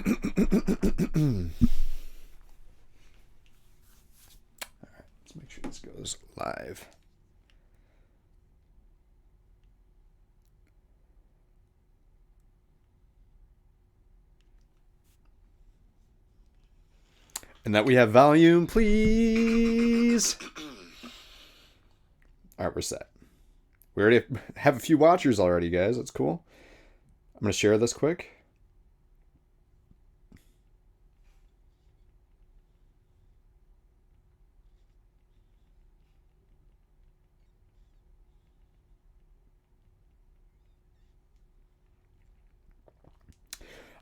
Let's make sure this goes live. And that we have volume, please. All right, we're set. We already have a few watchers already, guys. That's cool. I'm going to share this quick.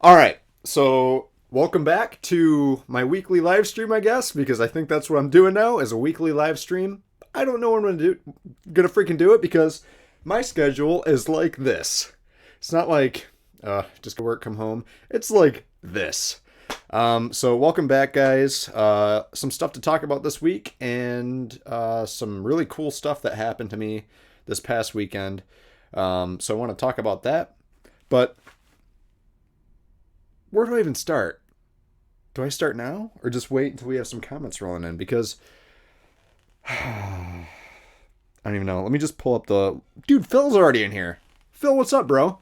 All right, so welcome back to my weekly live stream, I guess, because I think that's what I'm doing now is a weekly live stream. I don't know when I'm gonna freaking do it because my schedule is like this. It's not like just go work, come home. It's like this. So welcome back, guys. Some stuff to talk about this week and some really cool stuff that happened to me this past weekend. So I want to talk about that, but where do I even start? Do I start now or just wait until we have some comments rolling in? Because I don't even know. Let me just pull up the... Dude, Phil's already in here. Phil, what's up, bro?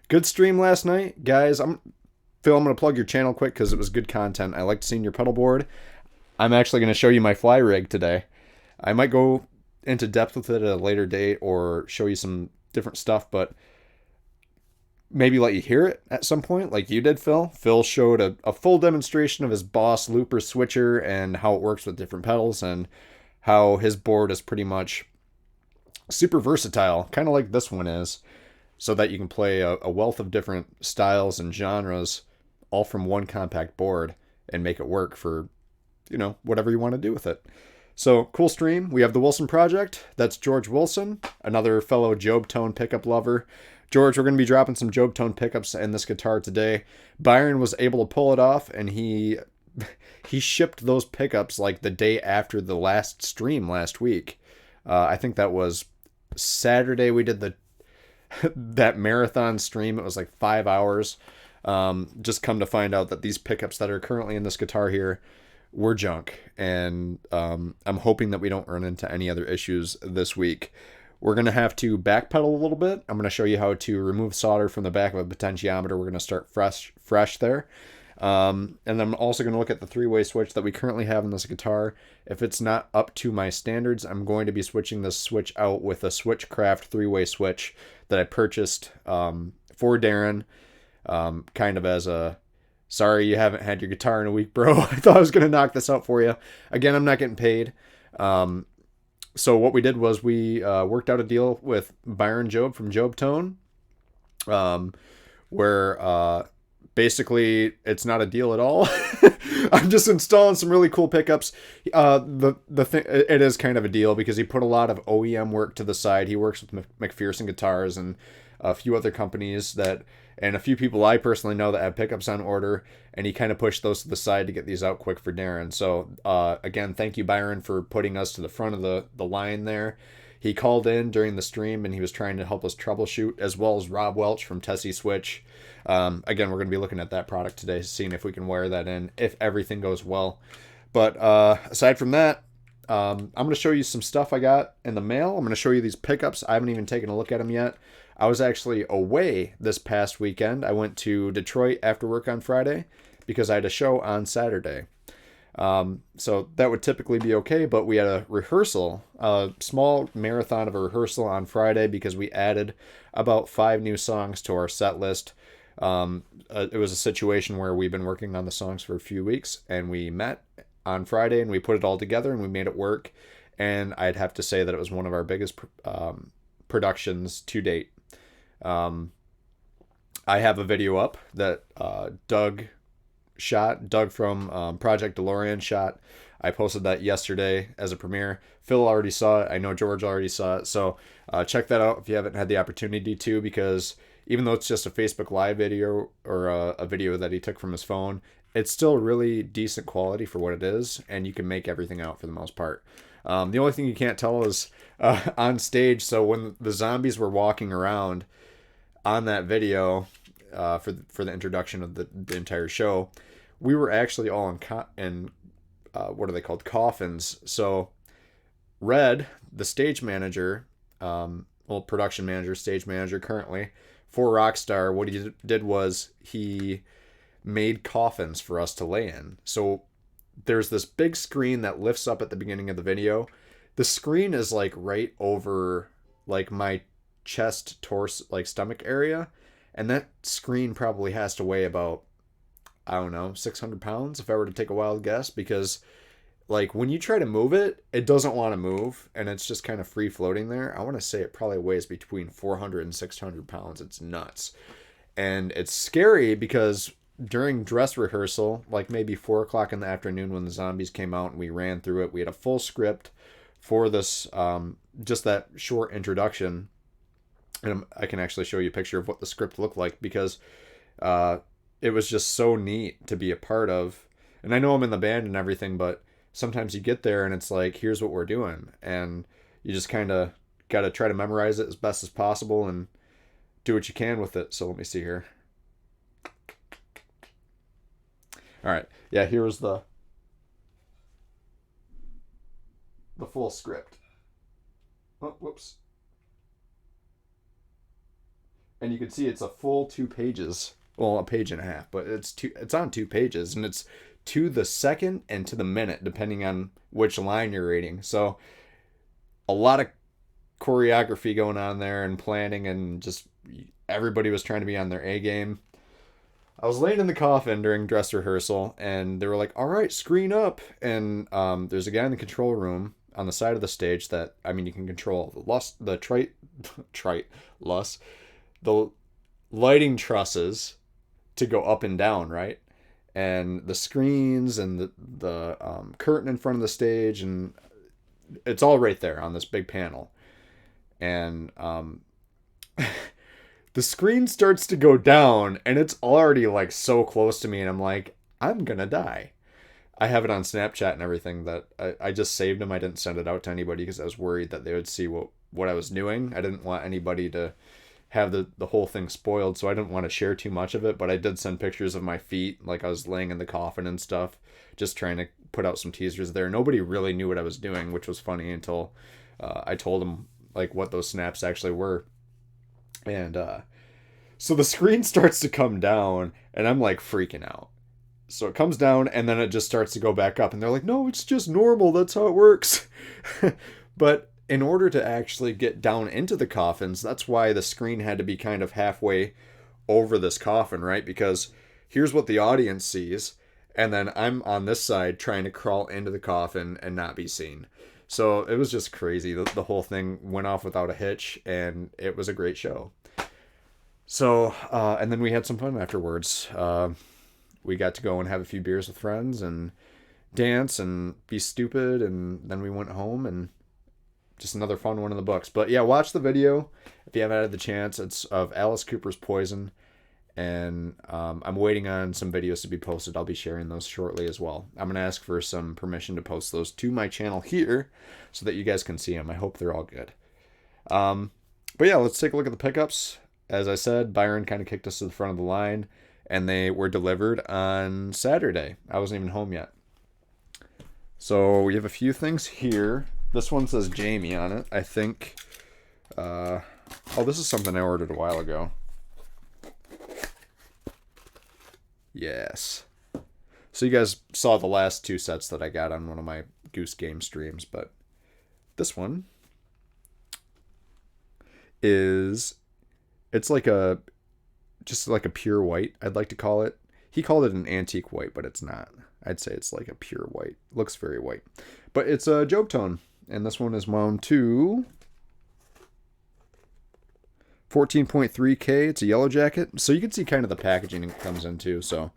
Good stream last night. Guys, Phil, I'm going to plug your channel quick because it was good content. I liked seeing your pedal board. I'm actually going to show you my fly rig today. I might go into depth with it at a later date or show you some different stuff, but maybe let you hear it at some point like you did, Phil. Phil showed a full demonstration of his Boss looper switcher and how it works with different pedals and how his board is pretty much super versatile, kind of like this one is, so that you can play a wealth of different styles and genres all from one compact board and make it work for, whatever you want to do with it. So, cool stream. We have the Wilson Project. That's George Wilson, another fellow Job Tone pickup lover. George, we're going to be dropping some Job Tone pickups in this guitar today. Byron was able to pull it off, and he shipped those pickups like the day after the last stream last week. I think that was Saturday. We did that marathon stream. It was like 5 hours. Just come to find out that these pickups that are currently in this guitar here were junk, and I'm hoping that we don't run into any other issues this week. We're going to have to backpedal a little bit. I'm going to show you how to remove solder from the back of a potentiometer. We're going to start fresh there. And I'm also going to look at the three-way switch that we currently have in this guitar. If it's not up to my standards, I'm going to be switching this switch out with a Switchcraft three-way switch that I purchased for Darrin, kind of as a, sorry you haven't had your guitar in a week, bro. I thought I was going to knock this out for you. Again, I'm not getting paid. So what we did was we worked out a deal with Byron Job from Job Tone, where basically it's not a deal at all. I'm just installing some really cool pickups. The thing, it is kind of a deal because he put a lot of OEM work to the side. He works with McPherson Guitars and a few other companies and a few people I personally know that have pickups on order, and he kind of pushed those to the side to get these out quick for Darrin. So again, thank you, Byron, for putting us to the front of the line there. He called in during the stream and he was trying to help us troubleshoot, as well as Rob Welch from Tessie Switch. Again, we're going to be looking at that product today, seeing if we can wire that in, if everything goes well. But aside from that, I'm going to show you some stuff I got in the mail. I'm going to show you these pickups. I haven't even taken a look at them yet. I was actually away this past weekend. I went to Detroit after work on Friday because I had a show on Saturday. So that would typically be okay, but we had a rehearsal, a small marathon of a rehearsal on Friday because we added about 5 new songs to our set list. It was a situation where we've been working on the songs for a few weeks, and we met on Friday and we put it all together and we made it work. And I'd have to say that it was one of our biggest productions to date. I have a video up that Doug from Project DeLorean shot. I posted that yesterday as a premiere. Phil already saw it. I know George already saw it. So check that out if you haven't had the opportunity to, because even though it's just a Facebook Live video or a video that he took from his phone, it's still really decent quality for what it is, and you can make everything out for the most part. The only thing you can't tell is on stage. So when the zombies were walking around on that video, for the introduction of the entire show, we were actually all in what are they called, coffins. So Red, the stage manager, production manager, stage manager currently for Rockstar, what he did was he made coffins for us to lay in. So there's this big screen that lifts up at the beginning of the video. The screen is like right over like my chest, torso, like stomach area. And that screen probably has to weigh about, I don't know, 600 pounds if I were to take a wild guess, because like when you try to move it, it doesn't want to move and it's just kind of free floating there. I want to say it probably weighs between 400 and 600 pounds. It's nuts. And it's scary because during dress rehearsal, like maybe 4 o'clock in the afternoon when the zombies came out and we ran through it, we had a full script for this, just that short introduction. And I can actually show you a picture of what the script looked like, because it was just so neat to be a part of. And I know I'm in the band and everything, but sometimes you get there and it's like, here's what we're doing. And you just kind of got to try to memorize it as best as possible and do what you can with it. So let me see here. All right. Yeah, here was the full script. Oh, whoops. And you can see it's a full 2 pages. Well, a page and a half, but it's on 2 pages, and it's to the second and to the minute, depending on which line you're reading. So a lot of choreography going on there and planning, and just everybody was trying to be on their A game. I was laying in the coffin during dress rehearsal, and they were like, all right, screen up. And there's a guy in the control room on the side of the stage that, I mean, you can control the lighting trusses to go up and down, right? And the screens and the curtain in front of the stage, and it's all right there on this big panel. And the screen starts to go down, and it's already like so close to me, and I'm like, I'm gonna die. I have it on Snapchat and everything that I just saved them. I didn't send it out to anybody because I was worried that they would see what I was doing. I didn't want anybody to have the whole thing spoiled, so I didn't want to share too much of it, but I did send pictures of my feet, like I was laying in the coffin and stuff, just trying to put out some teasers there. Nobody really knew what I was doing, which was funny until I told them like what those snaps actually were. And so the screen starts to come down, and I'm like freaking out. So it comes down, and then it just starts to go back up, and they're like, no, it's just normal, that's how it works. But in order to actually get down into the coffins, that's why the screen had to be kind of halfway over this coffin, right? Because here's what the audience sees, and then I'm on this side trying to crawl into the coffin and not be seen. So it was just crazy. The whole thing went off without a hitch, and it was a great show. So, and then we had some fun afterwards. We got to go and have a few beers with friends and dance and be stupid, and then we went home, and just another fun one in the books. But yeah, watch the video if you haven't had the chance. It's of Alice Cooper's Poison, and I'm waiting on some videos to be posted. I'll be sharing those shortly as well. I'm going to ask for some permission to post those to my channel here so that you guys can see them. I hope they're all good. But yeah, let's take a look at the pickups. As I said, Byron kind of kicked us to the front of the line, and they were delivered on Saturday. I wasn't even home yet. So we have a few things here. This one says Jamie on it. I think, oh, this is something I ordered a while ago. Yes. So you guys saw the last 2 sets that I got on one of my Goose Game streams, but this one is, it's like just like a pure white, I'd like to call it. He called it an antique white, but it's not. I'd say it's like a pure white. Looks very white. But it's a Job tone. And this one is wound to 14.3K. It's a yellow jacket. So you can see kind of the packaging it comes into. So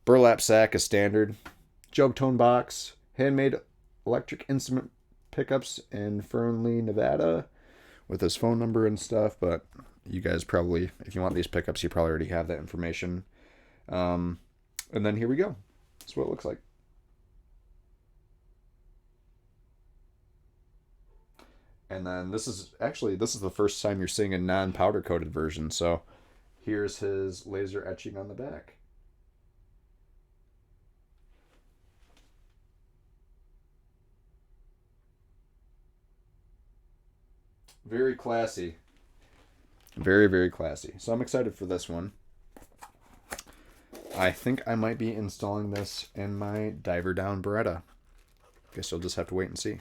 burlap sack is standard. Job tone box. Handmade electric instrument pickups in Fernley, Nevada. With his phone number and stuff. But you guys probably, if you want these pickups, you probably already have that information. And then here we go. That's what it looks like. And then this is the first time you're seeing a non-powder coated version. So Here's his laser etching on the back. Very classy. Very, very classy. So I'm excited for this one. I think I might be installing this in my Diver Down Baretta. Guess you'll just have to wait and see.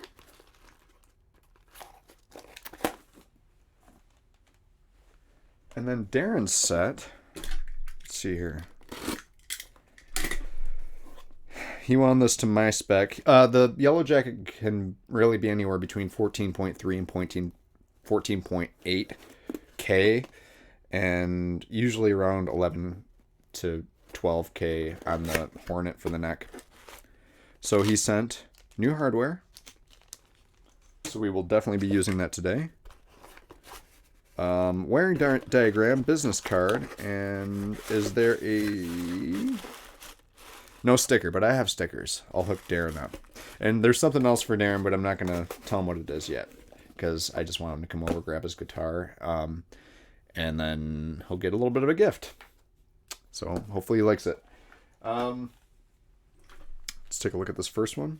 And then Darrin's set. Let's see here. He wanted this to my spec. The Yellow Jacket can really be anywhere between 14.3 and 14.8K, and usually around 11 to 12K on the Hornet for the neck. So he sent new hardware. So we will definitely be using that today. Wiring diagram, business card, and is there a... No sticker, but I have stickers. I'll hook Darrin up. And there's something else for Darrin, but I'm not going to tell him what it is yet, because I just want him to come over, grab his guitar, and then he'll get a little bit of a gift. So hopefully he likes it. Let's take a look at this first one.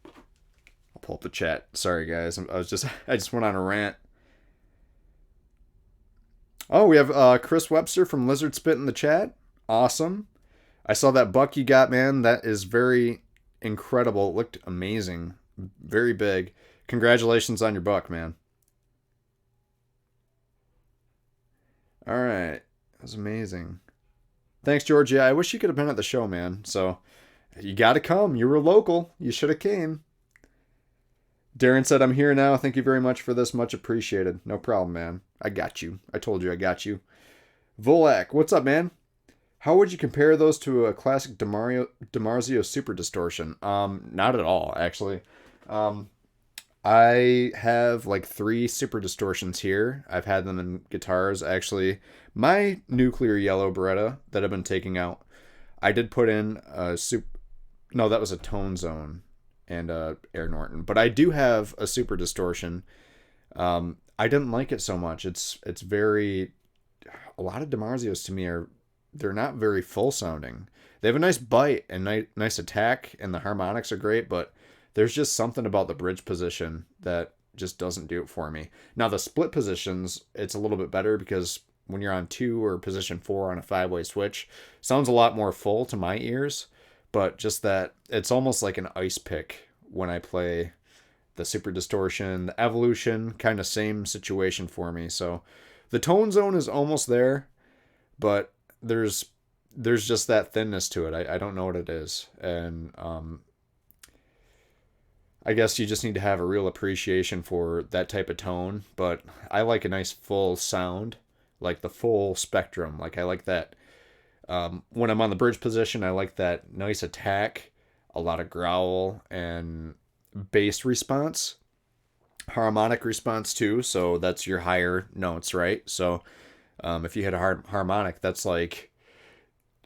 I'll pull up the chat. Sorry guys, I just went on a rant. Oh, we have Chris Webster from Lizard Spit in the chat. Awesome. I saw that buck you got, man. That is very incredible. It looked amazing. Very big. Congratulations on your buck, man. All right. That was amazing. Thanks, Georgia. I wish you could have been at the show, man. So you got to come. You were local. You should have came. Darrin said, I'm here now. Thank you very much for this. Much appreciated. No problem, man. I got you. I told you I got you. Volak, what's up, man? How would you compare those to a classic DiMarzio Super Distortion? Not at all, actually. I have like 3 Super Distortions here. I've had them in guitars. Actually, my nuclear yellow Baretta that I've been taking out, I did put in a No, that was a Tone Zone and a Air Norton. But I do have a Super Distortion. I didn't like it so much. It's very... A lot of DiMarzios to me they're not very full sounding. They have a nice bite and nice attack, and the harmonics are great, but there's just something about the bridge position that just doesn't do it for me. Now the split positions, it's a little bit better because when you're on 2 or position 4 on a 5-way switch, sounds a lot more full to my ears, but just that it's almost like an ice pick when I play the Super Distortion. The Evolution, kind of same situation for me. So the Tone Zone is almost there, but there's just that thinness to it. I don't know what it is. And I guess you just need to have a real appreciation for that type of tone. But I like a nice full sound, like the full spectrum. Like I like that. When I'm on the bridge position, I like that nice attack, a lot of growl, and bass response. Harmonic response too. So that's your higher notes, right? So if you hit a harmonic, that's like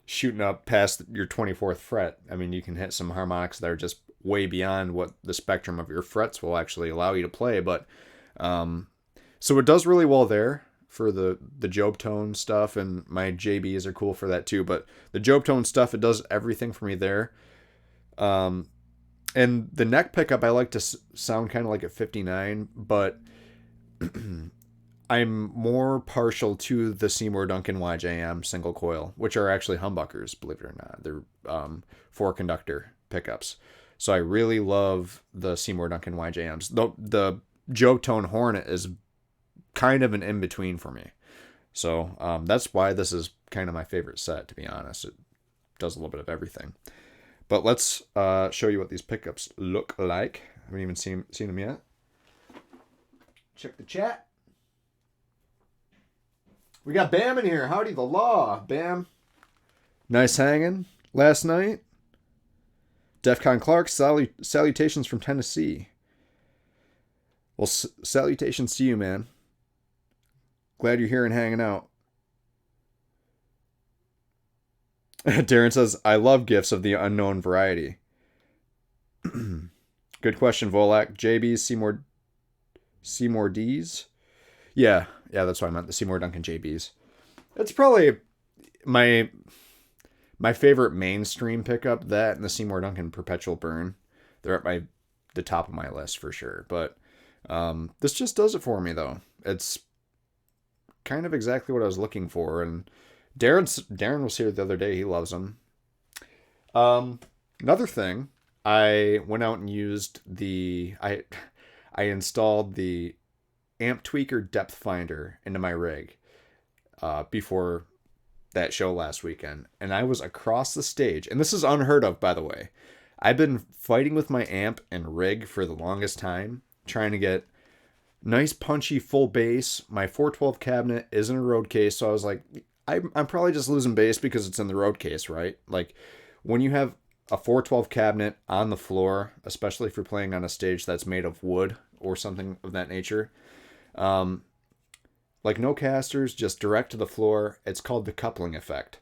shooting up past your 24th fret. I mean, you can hit some harmonics that are just way beyond what the spectrum of your frets will actually allow you to play. But so it does really well there for the Job Tone stuff, and my JBs are cool for that too. But the Job Tone stuff, it does everything for me there. And the neck pickup, I like to sound kind of like a 59, but I'm more partial to the Seymour Duncan YJM single coil, which are actually humbuckers, believe it or not. They're 4-conductor pickups. So I really love the Seymour Duncan YJMs. The Job Tone Hornet is kind of an in-between for me. So that's why this is kind of my favorite set, to be honest. It does a little bit of everything. But let's show you what these pickups look like. I haven't even seen them yet. Check the chat. We got Bam in here. Howdy the law, Bam. Nice hanging last night. Defcon Clark, salutations from Tennessee. Well, salutations to you, man. Glad you're here and hanging out. Darrin says, I love gifts of the unknown variety. Good question, Volak. JB's Seymour D's. Yeah, that's what I meant. The Seymour Duncan JBs. It's probably my my favorite mainstream pickup. That and the Seymour Duncan Perpetual Burn. They're at the top of my list for sure. But this just does it for me though. It's kind of exactly what I was looking for. And Darrin was here the other day. He loves them. Another thing, I went out and used I installed the amp tweaker depth finder into my rig before that show last weekend, and I was across the stage, and this is unheard of, by the way. I've been fighting with my amp and rig for the longest time, trying to get nice punchy full bass. My 412 cabinet is in a road case, so I was like, I'm probably just losing bass because it's in the road case, right? Like when you have a 412 cabinet on the floor, especially if you're playing on a stage that's made of wood or something of that nature, like no casters, just direct to the floor. It's called the coupling effect.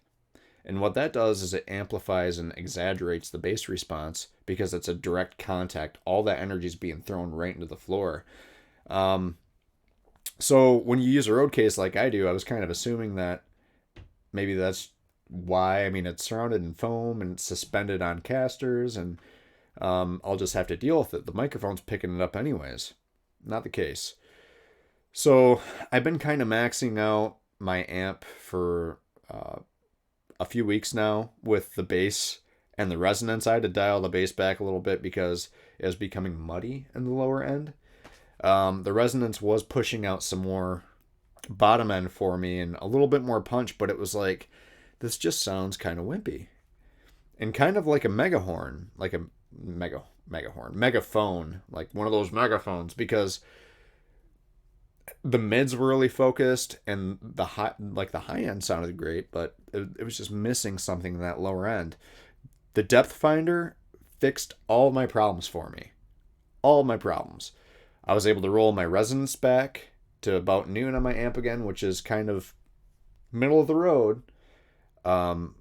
And what that does is it amplifies and exaggerates the bass response because it's a direct contact. All that energy is being thrown right into the floor. So when you use a road case like I do, I was kind of assuming that maybe that's why. I mean, it's surrounded in foam and it's suspended on casters, and I'll just have to deal with it. The microphone's picking it up anyways. Not the case. So I've been kind of maxing out my amp for a few weeks now with the bass and the resonance. I had to dial the bass back a little bit because it was becoming muddy in the lower end. The resonance was pushing out some more bottom end for me and a little bit more punch, but it was like, this just sounds kind of wimpy. And kind of like a megahorn, like a megaphone, like one of those megaphones, because the mids were really focused and the high end sounded great, but it was just missing something in that lower end. The depth finder fixed all my problems for me. All my problems. I was able to roll my resonance back to about noon on my amp again, which is kind of middle of the road,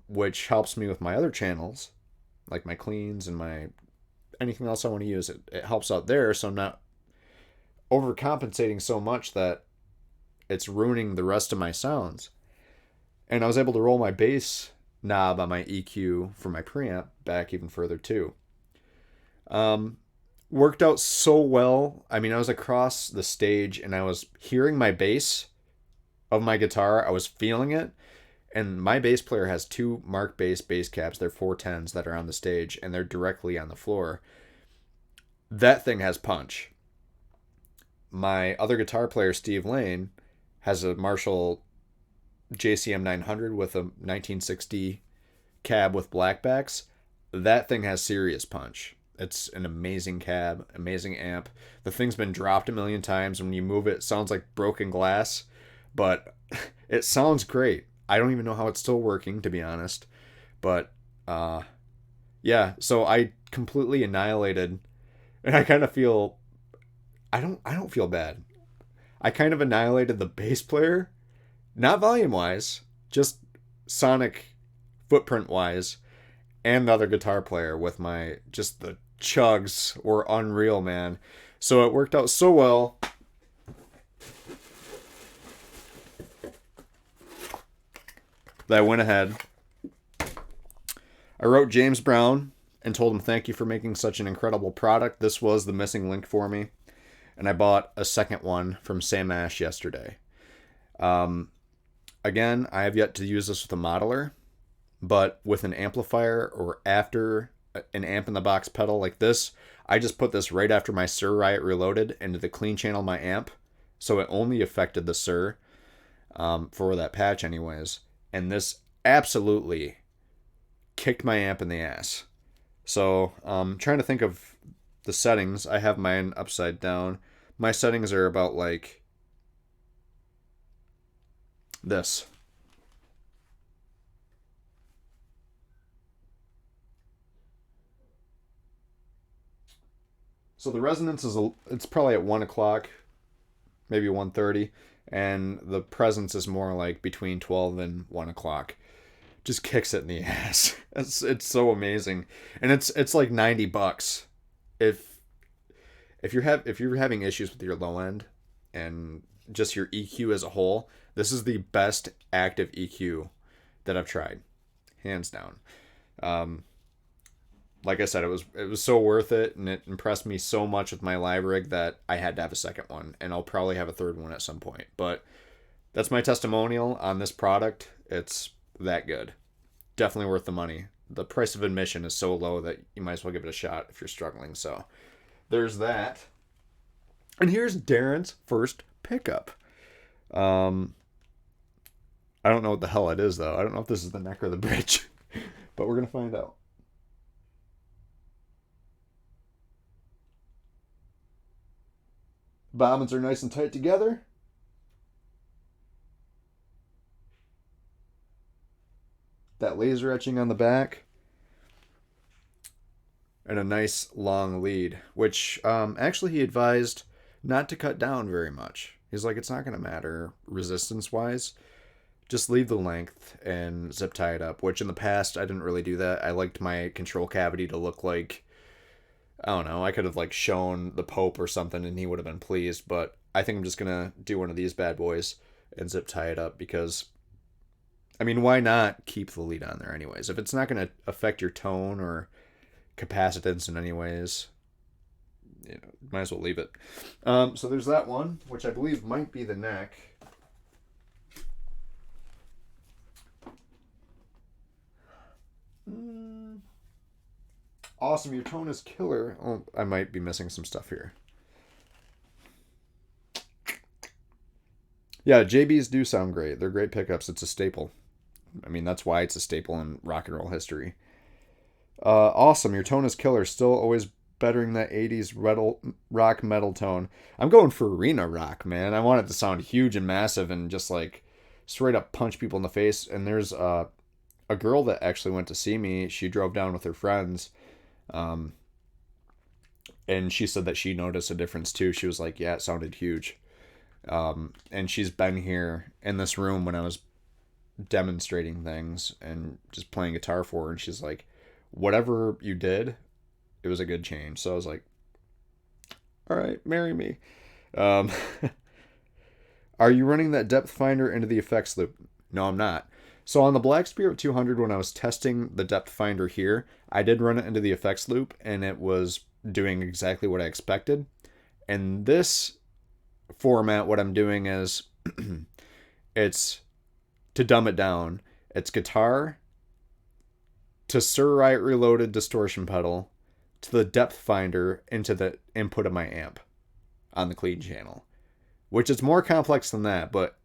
which helps me with my other channels, like my cleans and my anything else I want to use. It helps out there, so I'm not overcompensating so much that it's ruining the rest of my sounds. And I was able to roll my bass knob on my EQ for my preamp back even further too. Worked out so well. I mean, I was across the stage and I was hearing my bass of my guitar. I was feeling it. And my bass player has two Mark bass caps. They're 410s that are on the stage and they're directly on the floor. That thing has punch. My other guitar player, Steve Lane, has a Marshall JCM 900 with a 1960 cab with blackbacks. That thing has serious punch. It's an amazing cab, amazing amp. The thing's been dropped a million times. When you move it, it sounds like broken glass, but it sounds great. I don't even know how it's still working, to be honest. But yeah, so I completely annihilated, and I kind of feel I don't feel bad. I kind of annihilated the bass player, not volume wise, just sonic footprint wise, and the other guitar player with my just the chugs were unreal, man. So it worked out so well. That I went ahead. I wrote James Brown and told him thank you for making such an incredible product. This was the missing link for me. And I bought a second one from Sam Ash yesterday. Again, I have yet to use this with a modeler, but with an amplifier or after an amp in the box pedal like this, I just put this right after my Sir Riot Reloaded into the clean channel of my amp. So it only affected the Sir for that patch anyways. And this absolutely kicked my amp in the ass. So I'm trying to think of the settings. I have mine upside down. My settings are about like this. So the resonance is it's probably at 1 o'clock, maybe 1:30, and the presence is more like between 12 and 1 o'clock. Just kicks it in the ass. It's so amazing, and it's like $90 if you're having issues with your low end and just your EQ as a whole, this is the best active EQ that I've tried, hands down. Like I said, it was so worth it, and it impressed me so much with my live rig that I had to have a second one, and I'll probably have a third one at some point. But that's my testimonial on this product. It's that good. Definitely worth the money. The price of admission is so low that you might as well give it a shot if you're struggling. So there's that. And here's Darrin's first pickup. I don't know what the hell it is, though. I don't know if this is the neck or the bridge, but we're going to find out. Bobbins are nice and tight together. That laser etching on the back. And a nice long lead, which actually he advised not to cut down very much. He's like, it's not going to matter resistance-wise. Just leave the length and zip tie it up, which in the past I didn't really do that. I liked my control cavity to look like, I don't know, I could have like shown the Pope or something and he would have been pleased, but I think I'm just going to do one of these bad boys and zip tie it up because, I mean, why not keep the lead on there anyways? If it's not going to affect your tone or capacitance in any ways, you know, might as well leave it. So there's that one, which I believe might be the neck. Awesome, your tone is killer. Oh, I might be missing some stuff here. Yeah, JBs do sound great. They're great pickups. It's a staple. I mean, that's why it's a staple in rock and roll history. Awesome, your tone is killer. Still always bettering that 80s rock metal tone. I'm going for arena rock, man. I want it to sound huge and massive and just like straight up punch people in the face. And there's a girl that actually went to see me. She drove down with her friends. And she said that she noticed a difference too. She was like, yeah, it sounded huge. And she's been here in this room when I was demonstrating things and just playing guitar for her. And she's like, whatever you did, it was a good change. So I was like, all right, marry me. Are you running that depth finder into the effects loop? No, I'm not. So on the Black Spirit 200, when I was testing the depth finder here, I did run it into the effects loop and it was doing exactly what I expected. And this format, what I'm doing is it's, to dumb it down, it's guitar to Sir Riot Reloaded distortion pedal to the depth finder into the input of my amp on the clean channel, which is more complex than that, but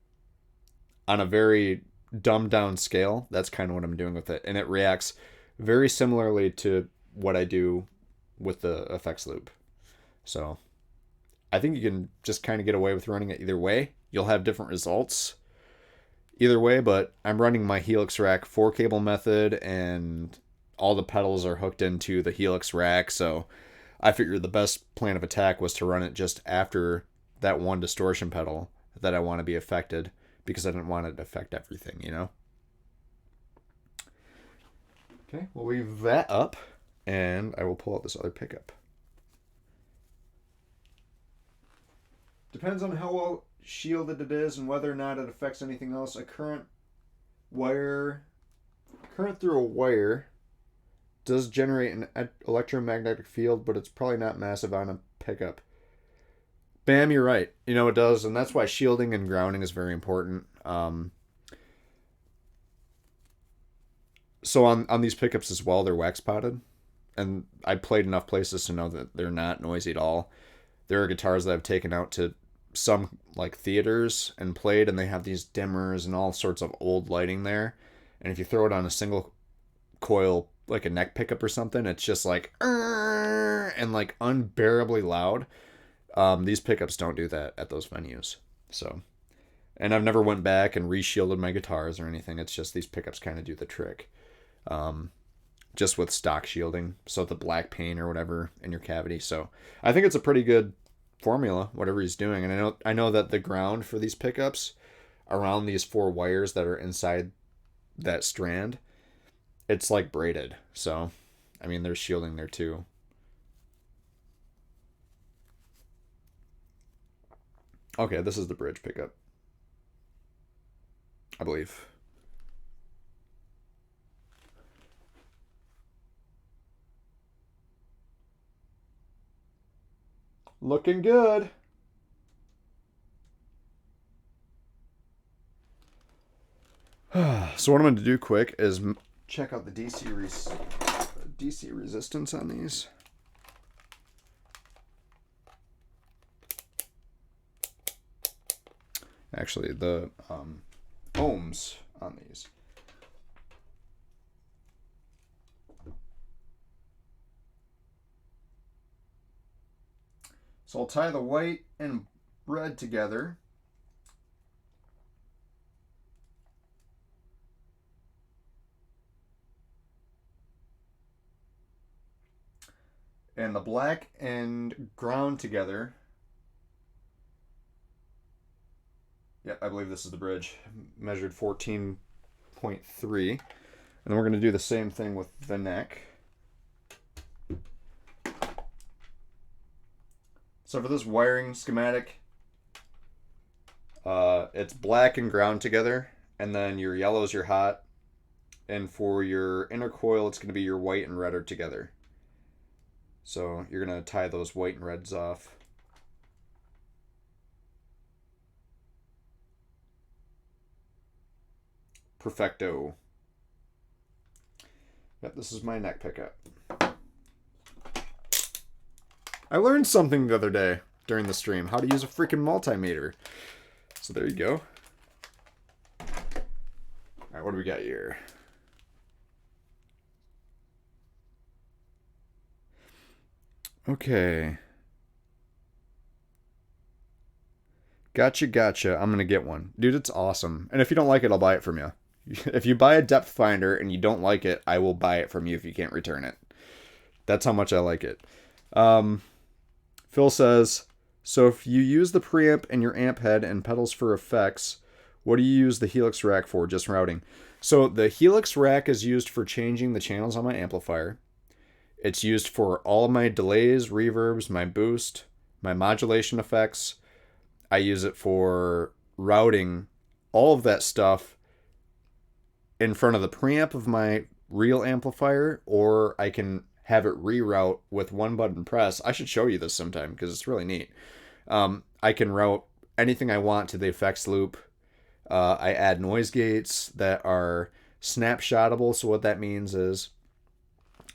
on a very dumbed down scale, that's kind of what I'm doing with it. And it reacts very similarly to what I do with the effects loop. So I think you can just kind of get away with running it either way. You'll have different results either way, but I'm running my Helix rack 4-cable method and all the pedals are hooked into the Helix rack. So I figured the best plan of attack was to run it just after that one distortion pedal that I want to be affected, because I didn't want it to affect everything, you know? Okay, we'll leave that up, and I will pull out this other pickup. Depends on how well shielded it is and whether or not it affects anything else. A current through a wire does generate an electromagnetic field, but it's probably not massive on a pickup. Bam, you're right. You know, it does, and that's why shielding and grounding is very important. So on these pickups as well, they're wax potted, and I played enough places to know that they're not noisy at all. There are guitars that I've taken out to some like theaters and played, and they have these dimmers and all sorts of old lighting there. And if you throw it on a single coil, like a neck pickup or something, it's just like and like unbearably loud. These pickups don't do that at those venues. So, and I've never went back and re-shielded my guitars or anything. It's just these pickups kind of do the trick. Just with stock shielding, so the black paint or whatever in your cavity. So I think it's a pretty good formula, whatever he's doing. And I know that the ground for these pickups around these 4 wires that are inside that strand, it's like braided. So, I mean, there's shielding there too. Okay, this is the bridge pickup, I believe. Looking good. So what I'm going to do quick is check out the DC resistance on these. Actually, the ohms on these. So I'll tie the white and red together. And the black and ground together. Yeah, I believe this is the bridge. Measured 14.3. And then we're going to do the same thing with the neck. So for this wiring schematic, it's black and ground together, and then your yellow is your hot, and for your inner coil, it's going to be your white and red are together. So you're going to tie those white and reds off. Perfecto. Yep, this is my neck pickup. I learned something the other day during the stream, how to use a freaking multimeter. So there you go. Alright, what do we got here? Okay. Gotcha. I'm gonna get one. Dude, it's awesome. And if you don't like it, I'll buy it from you. If you buy a depth finder and you don't like it, I will buy it from you if you can't return it. That's how much I like it. Phil says, so if you use the preamp and your amp head and pedals for effects, what do you use the Helix rack for? Just routing. So the Helix rack is used for changing the channels on my amplifier. It's used for all of my delays, reverbs, my boost, my modulation effects. I use it for routing all of that stuff in front of the preamp of my real amplifier, or I can have it reroute with one button press. I should show you this sometime because it's really neat. I can route anything I want to the effects loop. I add noise gates that are snapshotable. So what that means is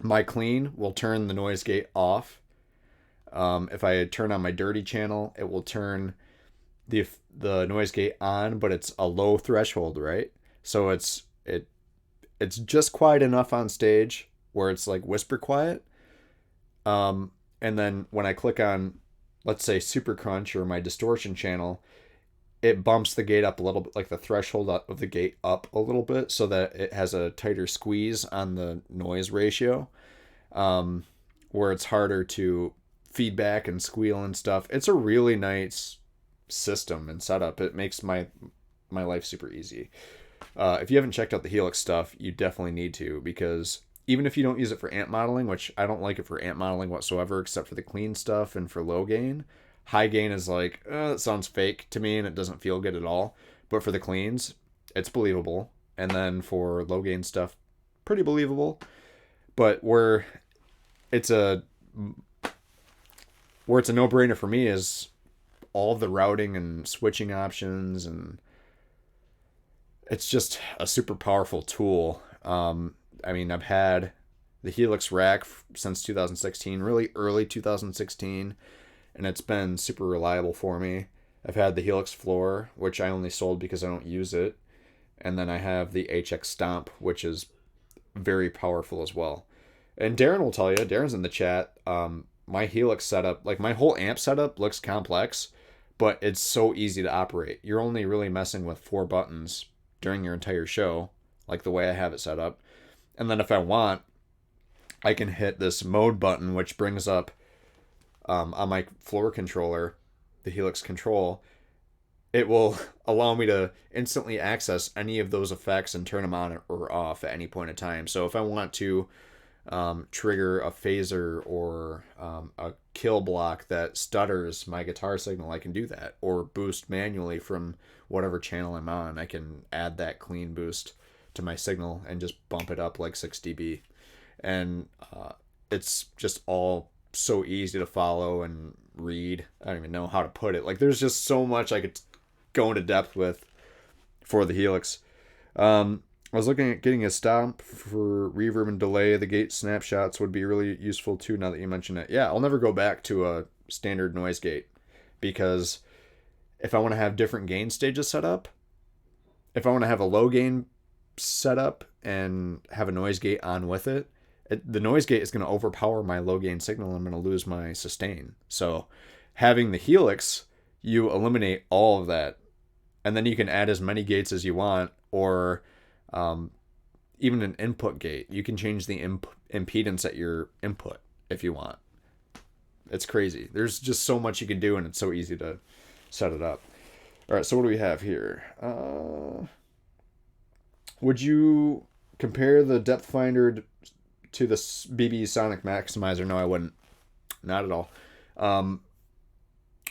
my clean will turn the noise gate off. If I turn on my dirty channel, it will turn the noise gate on, but it's a low threshold, right? So it's just quiet enough on stage where it's like whisper quiet. And then when I click on, let's say, Super Crunch or my distortion channel, it bumps the gate up a little bit, like the threshold of the gate up a little bit, so that it has a tighter squeeze on the noise ratio, where it's harder to feedback and squeal and stuff. It's a really nice system and setup. It makes my life super easy. If you haven't checked out the Helix stuff, you definitely need to, because even if you don't use it for amp modeling, which I don't like it for amp modeling whatsoever, except for the clean stuff and for low gain. High gain is like, it sounds fake to me and it doesn't feel good at all. But for the cleans, it's believable. And then for low gain stuff, pretty believable. But where it's a no-brainer for me is all of the routing and switching options, and it's just a super powerful tool. I mean, I've had the Helix rack since 2016, really early 2016, and it's been super reliable for me. I've had the Helix floor, which I only sold because I don't use it. And then I have the HX Stomp, which is very powerful as well. And Darrin will tell you, Darrin's in the chat, my Helix setup, like my whole amp setup looks complex, but it's so easy to operate. You're only really messing with 4 buttons during your entire show, like the way I have it set up. And then if I want, I can hit this mode button, which brings up on my floor controller, the Helix control. It will allow me to instantly access any of those effects and turn them on or off at any point in time. So if I want to trigger a phaser or a kill block that stutters my guitar signal, I can do that. Or boost manually from whatever channel I'm on. I can add that clean boost to my signal and just bump it up like 6 dB. And it's just all so easy to follow and read. I don't even know how to put it. Like, there's just so much I could go into depth with for the Helix. I was looking at getting a stomp for reverb and delay. The gate snapshots would be really useful too, now that you mention it. Yeah, I'll never go back to a standard noise gate, because if I want to have different gain stages set up, if I want to have a low gain set up and have a noise gate on with it, the noise gate is going to overpower my low gain signal and I'm going to lose my sustain. So having the Helix, you eliminate all of that, and then you can add as many gates as you want, or even an input gate. You can change the impedance at your input if you want. It's crazy. There's just so much you can do, and it's so easy to set it up. All right, so what do we have here? Would you compare the depth finder to the BB Sonic Maximizer? No, I wouldn't. Not at all.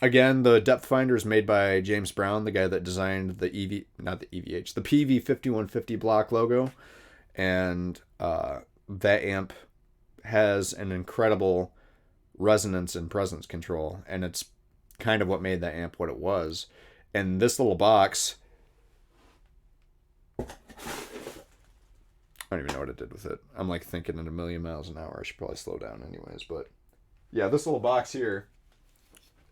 Again, the depth finder is made by James Brown, the guy that designed the the PV5150 block logo. And that amp has an incredible resonance and presence control. And it's kind of what made that amp what it was. And this little box, I don't even know what it did with it. I'm like thinking at 1,000,000 miles an hour. I should probably slow down anyways. But yeah, this little box here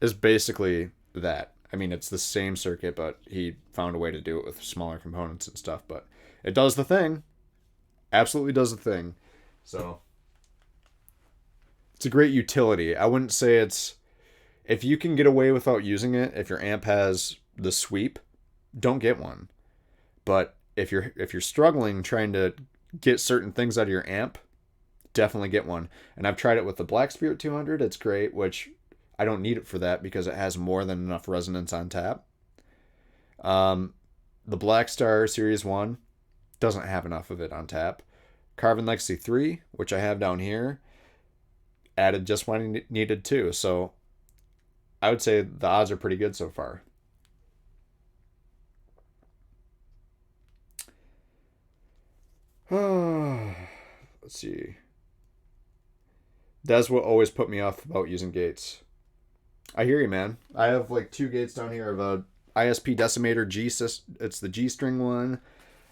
is basically that. I mean, it's the same circuit, but he found a way to do it with smaller components and stuff. But it does the thing. Absolutely does the thing. So it's a great utility. I wouldn't say it's... If you can get away without using it, if your amp has the sweep, don't get one. But if you're struggling trying to get certain things out of your amp, definitely get one. And I've tried it with the Black Spirit 200. It's great, which I don't need it for that because it has more than enough resonance on tap. The Black Star Series 1 doesn't have enough of it on tap. Carbon Legacy 3, which I have down here, added just what I needed too. So I would say the odds are pretty good so far. Let's see. That's what always put me off about using gates. I hear you, man. I have like 2 gates down here of a ISP Decimator G. It's the G string one.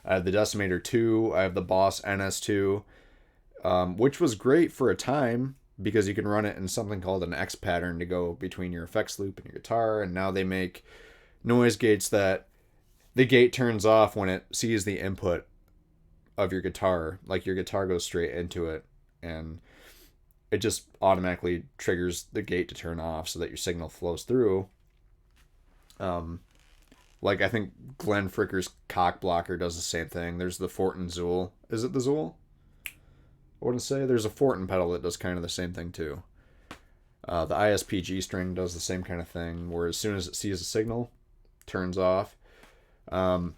I have the Decimator 2. I have the Boss NS2, which was great for a time because you can run it in something called an X pattern to go between your effects loop and your guitar. And now they make noise gates that the gate turns off when it sees the input of your guitar. Like your guitar goes straight into it, and it just automatically triggers the gate to turn off so that your signal flows through. Like I think Glenn Fricker's Cock Blocker does the same thing. There's the Fortin Zool. Is it the Zool? I wouldn't say. There's a Fortin pedal that does kind of the same thing too. The ISP G string does the same kind of thing, where as soon as it sees a signal, turns off. But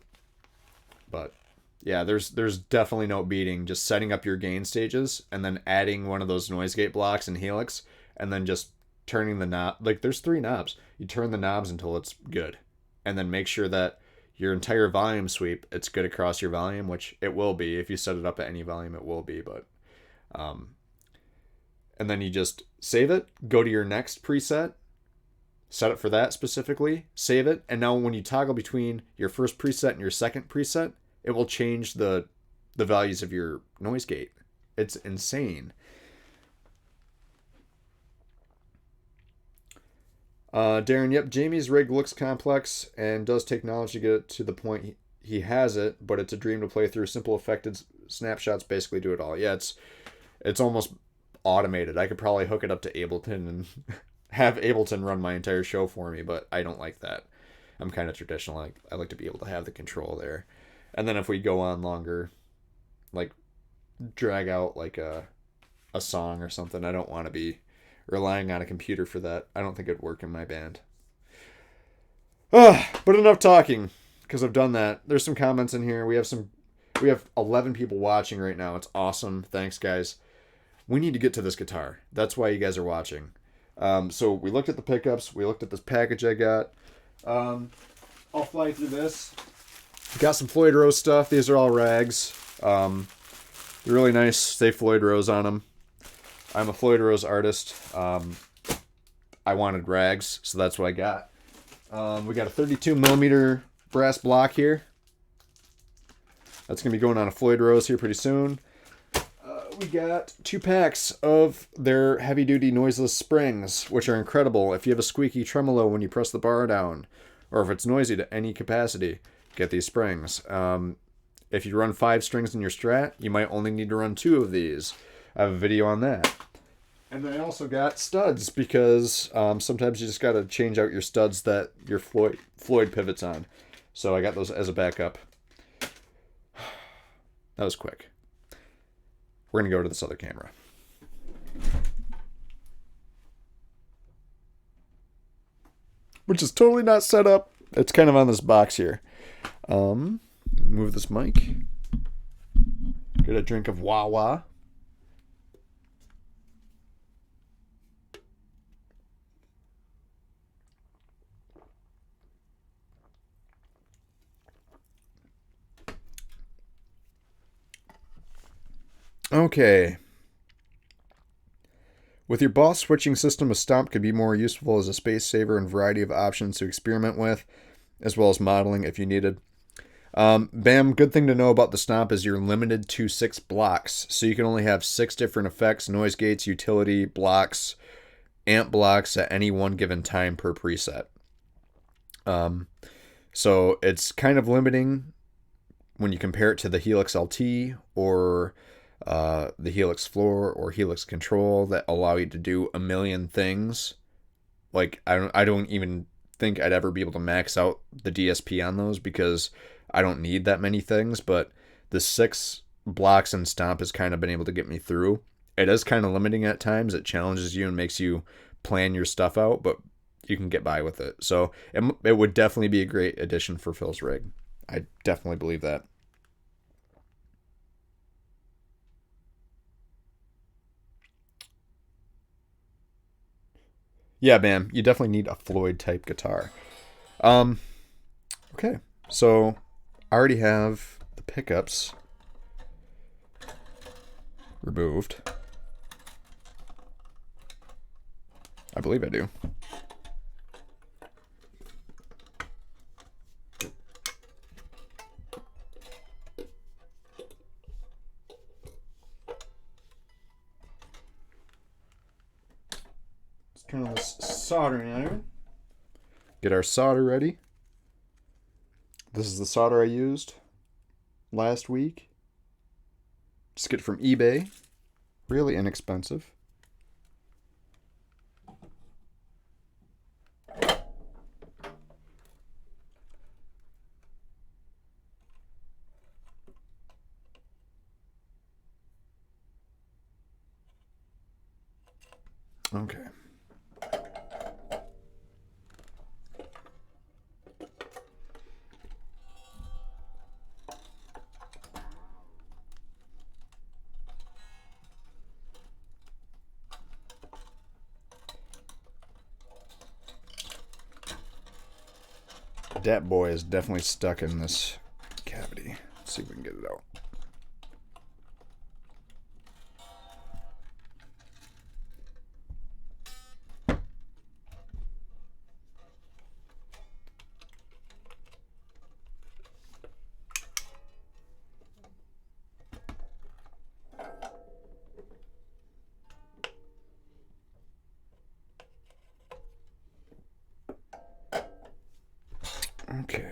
yeah, there's definitely no beating just setting up your gain stages and then adding one of those noise gate blocks in Helix and then just turning the knob. Like there's 3 knobs. You turn the knobs until it's good. And then make sure that your entire volume sweep, it's good across your volume, which it will be. If you set it up at any volume, it will be. But and then you just save it, go to your next preset, set it for that specifically, save it, and now when you toggle between your first preset and your second preset, it will change the values of your noise gate. It's insane. Darrin, yep, Jamie's rig looks complex and does take knowledge to get it to the point he has it, but it's a dream to play through. Simple affected snapshots basically do it all. Yeah, it's almost automated. I could probably hook it up to Ableton and have Ableton run my entire show for me, but I don't like that. I'm kind of traditional. I like to be able to have the control there. And then if we go on longer, like drag out like a song or something, I don't want to be relying on a computer for that. I don't think it'd work in my band. But enough talking, because I've done that. There's some comments in here. We have 11 people watching right now. It's awesome. Thanks, guys. we need to get to this guitar. That's why you guys are watching. So we looked at the pickups. We looked at this package I got. I'll fly through this. Got some Floyd Rose stuff. These are all rags. They're really nice. Say Floyd Rose on them. I'm a Floyd Rose artist. I wanted rags, so that's what I got. We got a 32 millimeter brass block here. That's going to be going on a Floyd Rose here pretty soon. We got 2 packs of their heavy-duty noiseless springs, which are incredible. If you have a squeaky tremolo when you press the bar down, or if it's noisy to any capacity, get these springs. If you run 5 strings in your Strat, you might only need to run 2 of these. I have a video on that. And then I also got studs, because sometimes you just got to change out your studs that your Floyd pivots on. So I got those as a backup. That was quick. We're going to go to this other camera. Which is totally not set up. It's kind of on this box here. Move this mic. Get a drink of Wawa. Okay. With your Boss switching system, a stomp could be more useful as a space saver and variety of options to experiment with, as well as modeling if you needed. Bam, good thing to know about the stomp is you're limited to 6 blocks, so you can only have 6 different effects, noise gates, utility blocks, amp blocks at any one given time per preset. So it's kind of limiting when you compare it to the Helix LT or the Helix Floor or Helix Control that allow you to do a million things. Like I don't even think I'd ever be able to max out the DSP on those because I don't need that many things, but the 6 blocks and stomp has kind of been able to get me through. It is kind of limiting at times. It challenges you and makes you plan your stuff out, but you can get by with it. So it would definitely be a great addition for Phil's rig. I definitely believe that. Yeah, Bam, you definitely need a Floyd type guitar. Okay, so I already have the pickups removed. I believe I do. Let's turn on this soldering iron. Get our solder ready. This is the solder I used last week. Just get it from eBay. Really inexpensive. Okay. Dat boy is definitely stuck in this cavity. Let's see if we can get it out. Okay.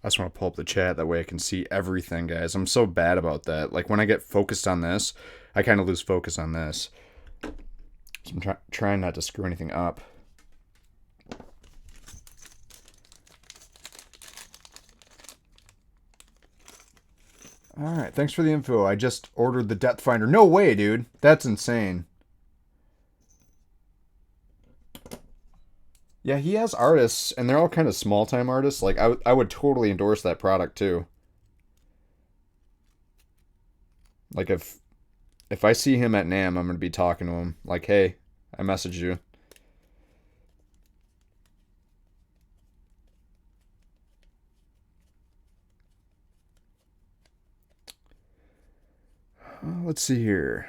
I just want to pull up the chat, that way I can see everything, guys. I'm so bad about that. Like, when I get focused on this, I kind of lose focus on this. So I'm trying not to screw anything up. All right, thanks for the info. I just ordered the depth finder. No way, dude. That's insane. Yeah, he has artists, and they're all kind of small-time artists. Like, I would totally endorse that product, too. Like, if I see him at NAMM, I'm going to be talking to him. Like, hey, I messaged you. Let's see here.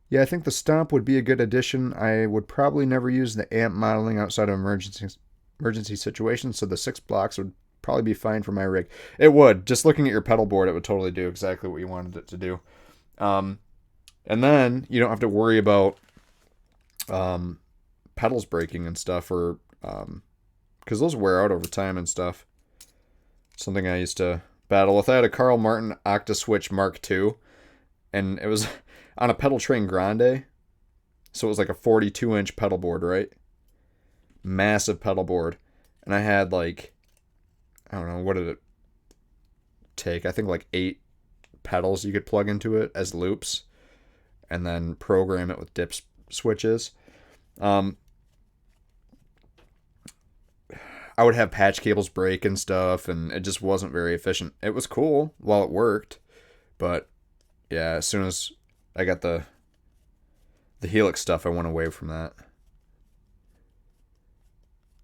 Yeah, I think the Stomp would be a good addition. I would probably never use the amp modeling outside of emergency situations, so the 6 blocks would probably be fine for my rig. It would. Just looking at your pedal board, it would totally do exactly what you wanted it to do. And then you don't have to worry about pedals breaking and stuff, or because those wear out over time and stuff. Something I used to battle with. I had a Carl Martin Octaswitch Mark II, and it was on a pedal train grande, so it was like a 42-inch pedal board, right? Massive pedal board, and I had like, I don't know, what did it take? I think like 8 pedals you could plug into it as loops, and then program it with dip switches. I would have patch cables break and stuff, and it just wasn't very efficient. It was cool while it worked, but yeah, as soon as I got the Helix stuff, I went away from that.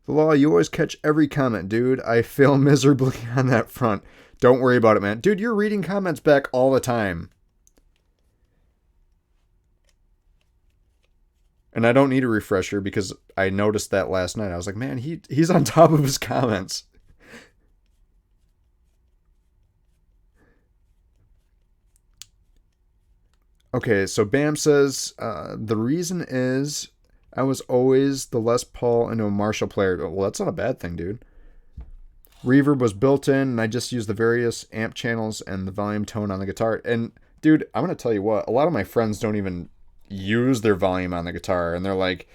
The law, you always catch every comment, dude. I fail miserably on that front. Don't worry about it, man. Dude, you're reading comments back all the time. And I don't need a refresher because I noticed that last night. I was like, man, he's on top of his comments. Okay, so Bam says, the reason is I was always the Les Paul into a Marshall player. Well, that's not a bad thing, dude. Reverb was built in, and I just used the various amp channels and the volume tone on the guitar. And, dude, I'm going to tell you what, a lot of my friends don't even use their volume on the guitar, and they're like,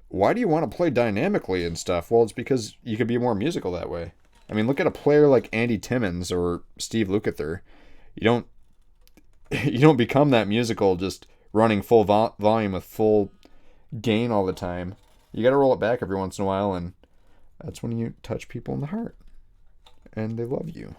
why do you want to play dynamically and stuff? Well, it's because you could be more musical that way. I mean, look at a player like Andy Timmons or Steve Lukather. You don't you don't become that musical just running full volume with full gain all the time. You got to roll it back every once in a while, and that's when you touch people in the heart, and they love you.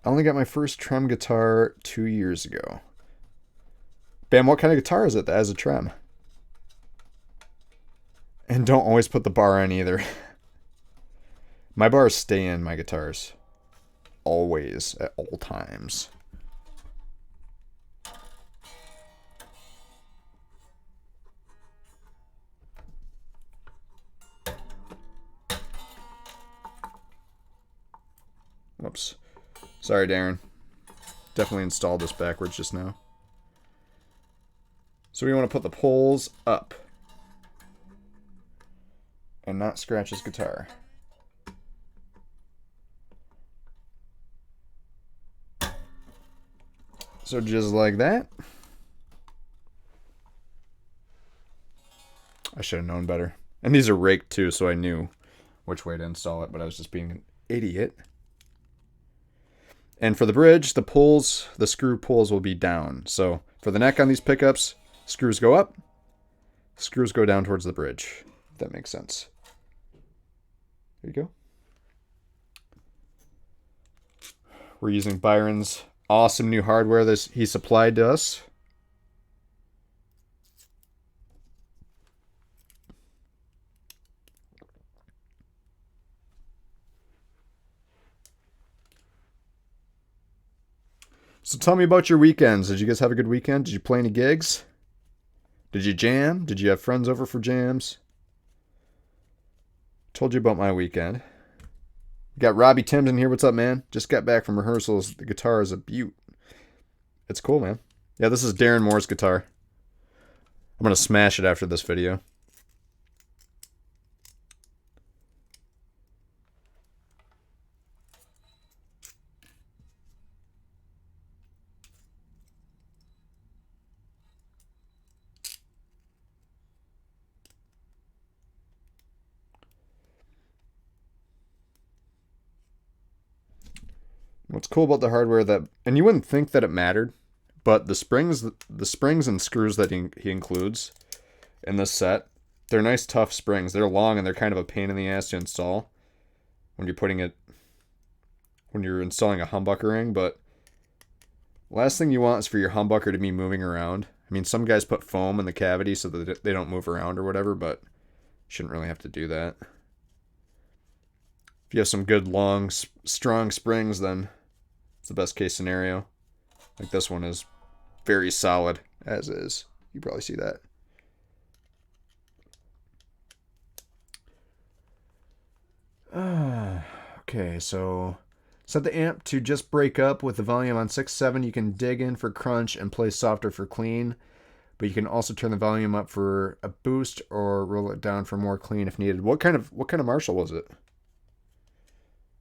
I only got my first trem guitar 2 years ago. Bam, what kind of guitar is it that has a trem? And don't always put the bar in either. My bars stay in my guitars. Always, at all times. Whoops. Sorry, Darrin. Definitely installed this backwards just now. So we want to put the poles up and not scratch his guitar. So just like that. I should have known better. And these are raked too, so I knew which way to install it, but I was just being an idiot. And for the bridge, the screw pulls will be down. So for the neck on these pickups, screws go up, screws go down towards the bridge. If that makes sense. There you go. We're using Byron's awesome new hardware that he supplied to us. So tell me about your weekends. Did you guys have a good weekend? Did you play any gigs? Did you jam? Did you have friends over for jams? Told you about my weekend. Got Robbie Timms in here. What's up, man? Just got back from rehearsals. The guitar is a beaut. It's cool, man. Yeah, this is Darrin Moore's guitar. I'm going to smash it after this video. What's cool about the hardware that, and you wouldn't think that it mattered, but the springs and screws that he includes in this set, they're nice tough springs. They're long and they're kind of a pain in the ass to install when you're installing a humbucker ring, but last thing you want is for your humbucker to be moving around. I mean, some guys put foam in the cavity so that they don't move around or whatever, but shouldn't really have to do that. If you have some good, long, strong springs, then it's the best case scenario. Like this one is very solid, as is. You probably see that. Okay, so set the amp to just break up with the volume on 6.7. You can dig in for crunch and play softer for clean, but you can also turn the volume up for a boost or roll it down for more clean if needed. What kind of Marshall was it?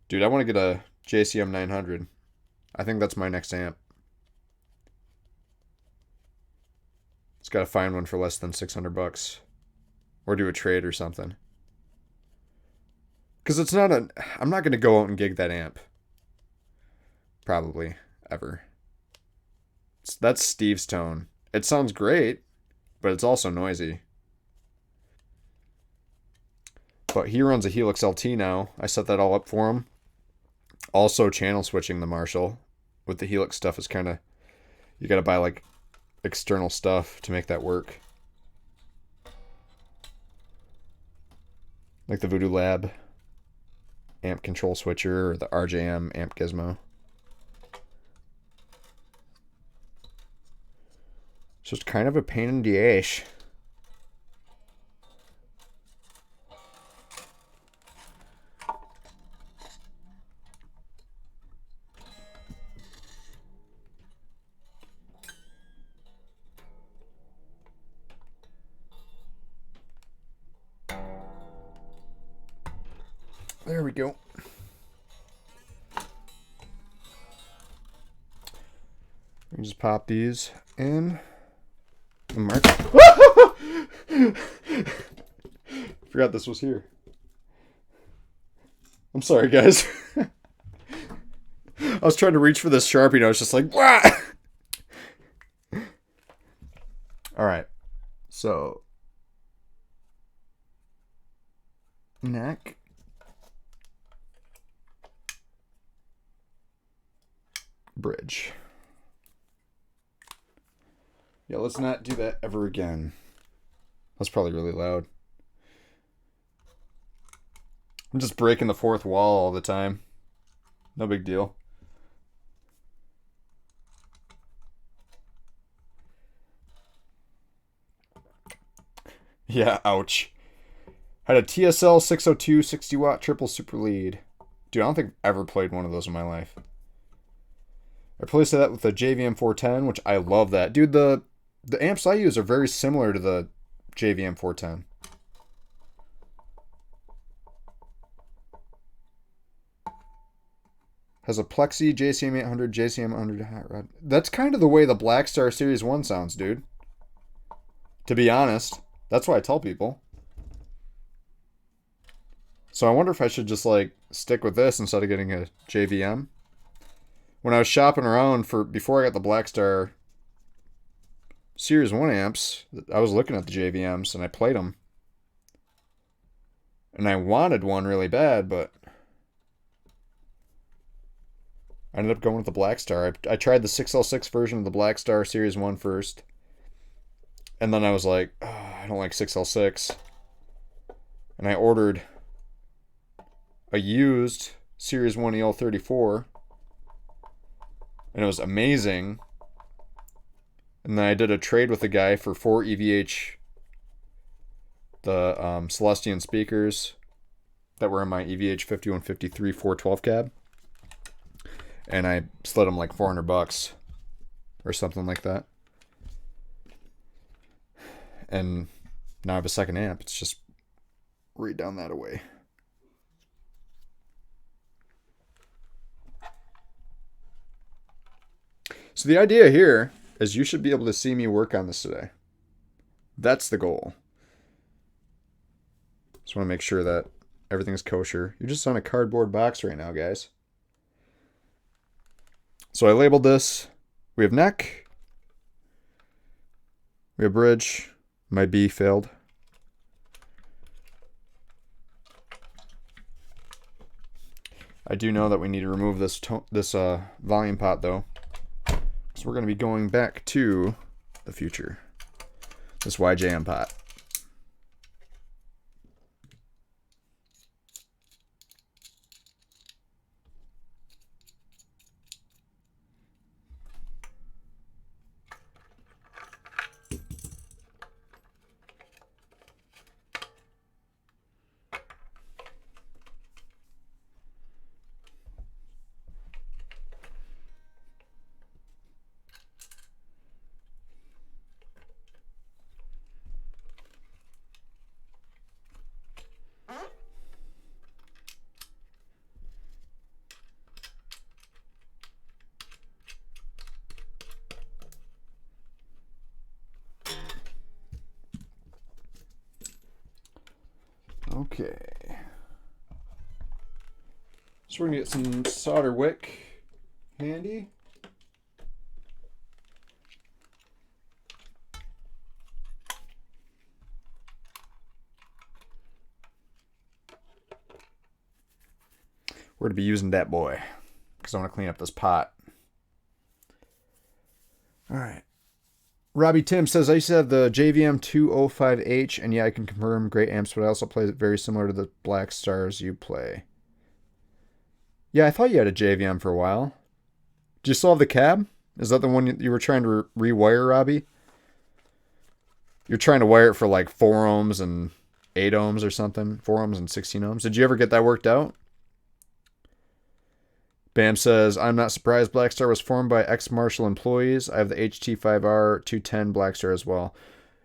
Dude, I want to get a JCM 900. I think that's my next amp. Just got to find one for less than $600 or do a trade or something. Because I'm not going to go out and gig that amp. Probably, ever. That's Steve's tone. It sounds great, but it's also noisy. But he runs a Helix LT now. I set that all up for him. Also channel switching the Marshall with the Helix stuff is kind of, you got to buy like external stuff to make that work. Like the Voodoo Lab amp control switcher or the RJM amp gizmo. It's just kind of a pain in the ass. There we go. We can just pop these in. Forgot this was here. I'm sorry, guys. I was trying to reach for this Sharpie and I was just like, wah! Alright. So, neck. Bridge. Yeah, let's not do that ever again. That's probably really loud. I'm just breaking the fourth wall all the time. No big deal. Yeah, ouch. Had a TSL 602 60 watt triple super lead. Dude, I don't think I've ever played one of those in my life. I replaced that with the JVM 410, which I love that. Dude, the amps I use are very similar to the JVM 410. Has a Plexi JCM 800, JCM 100 hot rod. That's kind of the way the Blackstar Series 1 sounds, dude. To be honest. That's what I tell people. So I wonder if I should just like stick with this instead of getting a JVM. When I was shopping around before I got the Blackstar Series 1 amps, I was looking at the JVMs and I played them. And I wanted one really bad, but I ended up going with the Blackstar. I tried the 6L6 version of the Blackstar Series 1 first. And then I was like, oh, I don't like 6L6. And I ordered a used Series 1 EL34. And it was amazing. And then I did a trade with a guy for 4 EVH, the Celestion speakers that were in my EVH 5153 412 cab. And I slid them like $400 or something like that. And now I have a second amp. It's just right down that away. So the idea here is you should be able to see me work on this today. That's the goal. Just want to make sure that everything's kosher. You're just on a cardboard box right now, guys. So I labeled this. We have neck. We have bridge. My B failed. I do know that we need to remove this volume pot though. So we're going to be going back to the future. This YJM pot. Okay. So we're going to get some solder wick handy. We're going to be using that boy because I want to clean up this pot. All right. Robbie Tim says, I used to have the JVM 205H, and yeah, I can confirm great amps, but I also play it very similar to the Black Stars you play. Yeah, I thought you had a JVM for a while. Do you still have the cab? Is that the one you were trying to rewire, Robbie? You're trying to wire it for like 4 ohms and 8 ohms or something. 4 ohms and 16 ohms. Did you ever get that worked out? Bam says, I'm not surprised Blackstar was formed by ex-Marshall employees. I have the HT5R 210 Blackstar as well.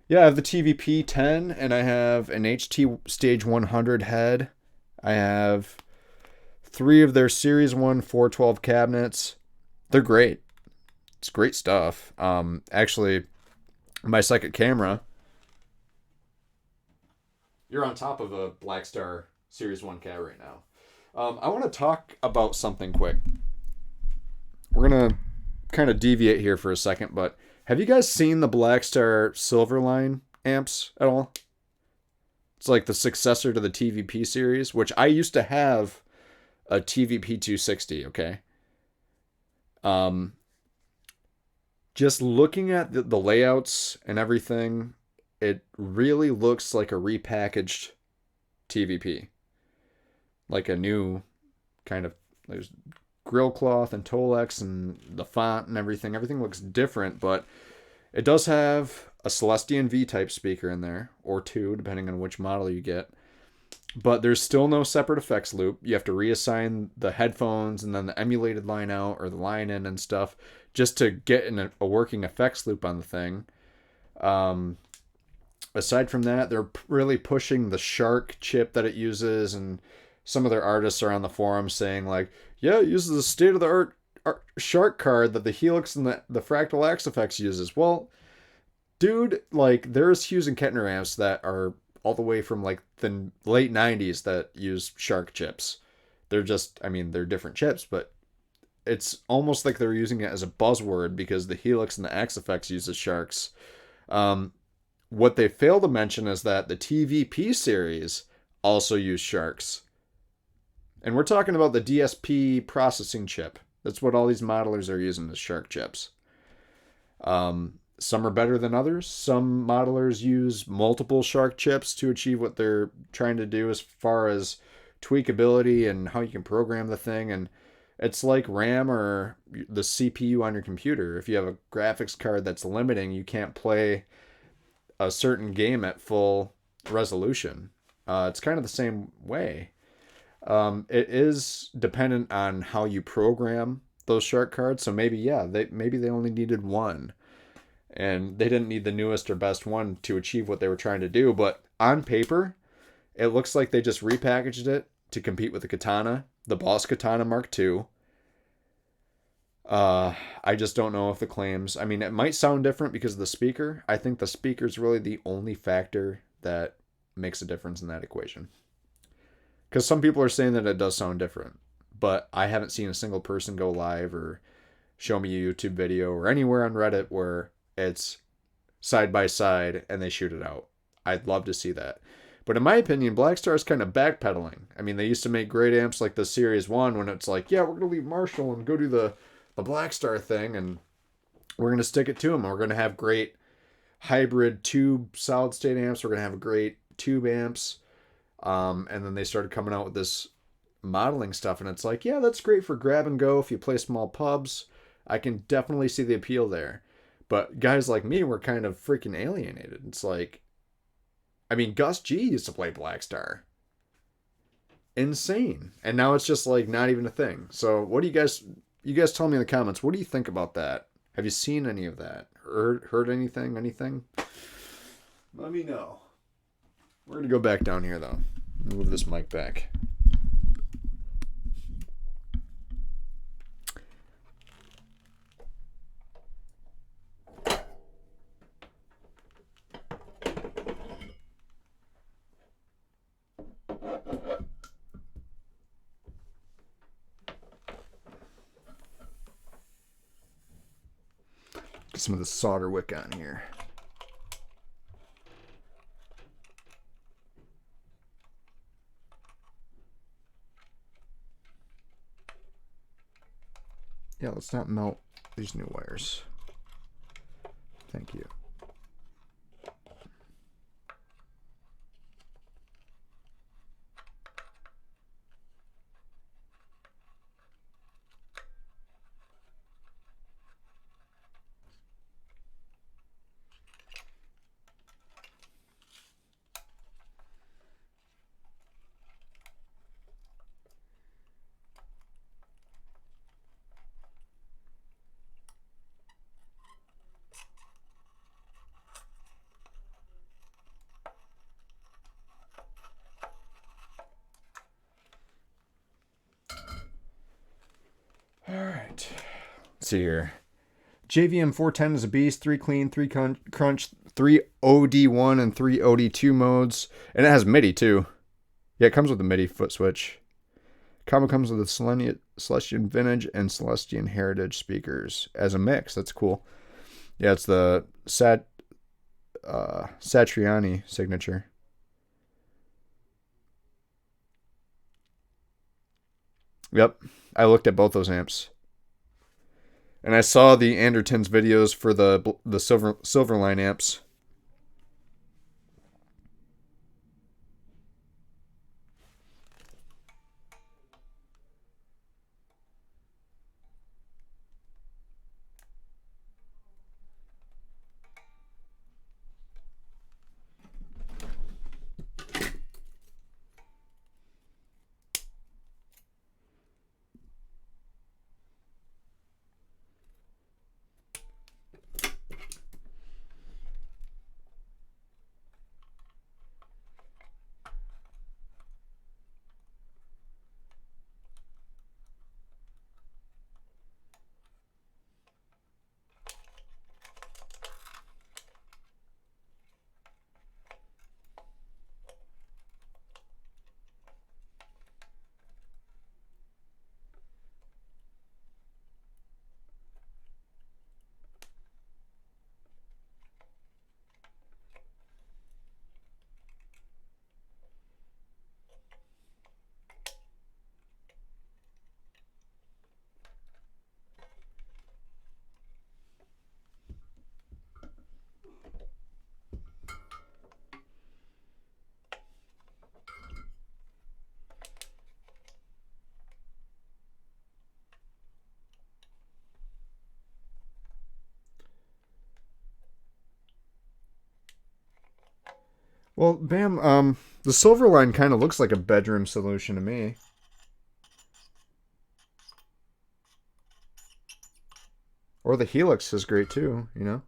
Yeah, I have the TVP 10, and I have an HT Stage 100 head. I have 3 of their Series 1 412 cabinets. They're great. It's great stuff. Actually, my second camera, you're on top of a Blackstar Series 1 cab right now. I want to talk about something quick. We're going to kind of deviate here for a second, but have you guys seen the Blackstar Silverline amps at all? It's like the successor to the TVP series, which I used to have a TVP 260, okay? Just looking at the layouts and everything, it really looks like a repackaged TVP. Like a new kind of, there's grill cloth and Tolex and the font and everything. Everything looks different, but it does have a Celestion V-type speaker in there, or 2, depending on which model you get. But there's still no separate effects loop. You have to reassign the headphones and then the emulated line out or the line in and stuff just to get in a working effects loop on the thing. Aside from that, they're really pushing the Shark chip that it uses, and some of their artists are on the forum saying like, yeah, it uses the state-of-the-art Shark card that the Helix and the Fractal Axe Effects uses. Well, dude, like, there's Hughes and Kettner amps that are all the way from like the late 90s that use Shark chips. They're just, I mean, they're different chips, but it's almost like they're using it as a buzzword because the Helix and the Axe Effects uses Sharks. What they fail to mention is that the TVP series also use Sharks. And we're talking about the DSP processing chip. That's what all these modelers are using, is Shark chips. Some are better than others. Some modelers use multiple Shark chips to achieve what they're trying to do as far as tweakability and how you can program the thing. And it's like RAM or the CPU on your computer. If you have a graphics card that's limiting, you can't play a certain game at full resolution. It's kind of the same way. It is dependent on how you program those Shark cards. So maybe, yeah, maybe they only needed one. And they didn't need the newest or best one to achieve what they were trying to do. But on paper, it looks like they just repackaged it to compete with the Katana, the Boss Katana Mark II. I just don't know if the claims... I mean, it might sound different because of the speaker. I think the speaker is really the only factor that makes a difference in that equation. Because some people are saying that it does sound different. But I haven't seen a single person go live or show me a YouTube video or anywhere on Reddit where it's side by side and they shoot it out. I'd love to see that. But in my opinion, Blackstar is kind of backpedaling. I mean, they used to make great amps like the Series 1 when it's like, yeah, we're going to leave Marshall and go do the Blackstar thing, and we're going to stick it to them. We're going to have great hybrid tube solid state amps. We're going to have great tube amps. And then they started coming out with this modeling stuff, and it's like, yeah, that's great for grab and go if you play small pubs. I can definitely see the appeal there. But guys like me were kind of freaking alienated. It's like, I mean, Gus G used to play Blackstar. Insane. And now it's just like not even a thing. So what do you guys tell me in the comments, what do you think about that? Have you seen any of that? Heard anything? Let me know. We're going to go back down here though. Move this mic back. Get some of the solder wick on here. Yeah, let's not melt these new wires. Thank you. All right. Let's see here. JVM 410 is a beast. 3 clean, 3 crunch, 3 OD1 and 3 OD2 modes. And it has MIDI too. Yeah, it comes with a MIDI foot switch. Combo comes with the Celestian Vintage and Celestian Heritage speakers as a mix. That's cool. Yeah, it's the Satriani signature. Yep, I looked at both those amps. And I saw the Andertons videos for the Silverline amps. Well, Bam, the Silverline kind of looks like a bedroom solution to me. Or the Helix is great too, you know?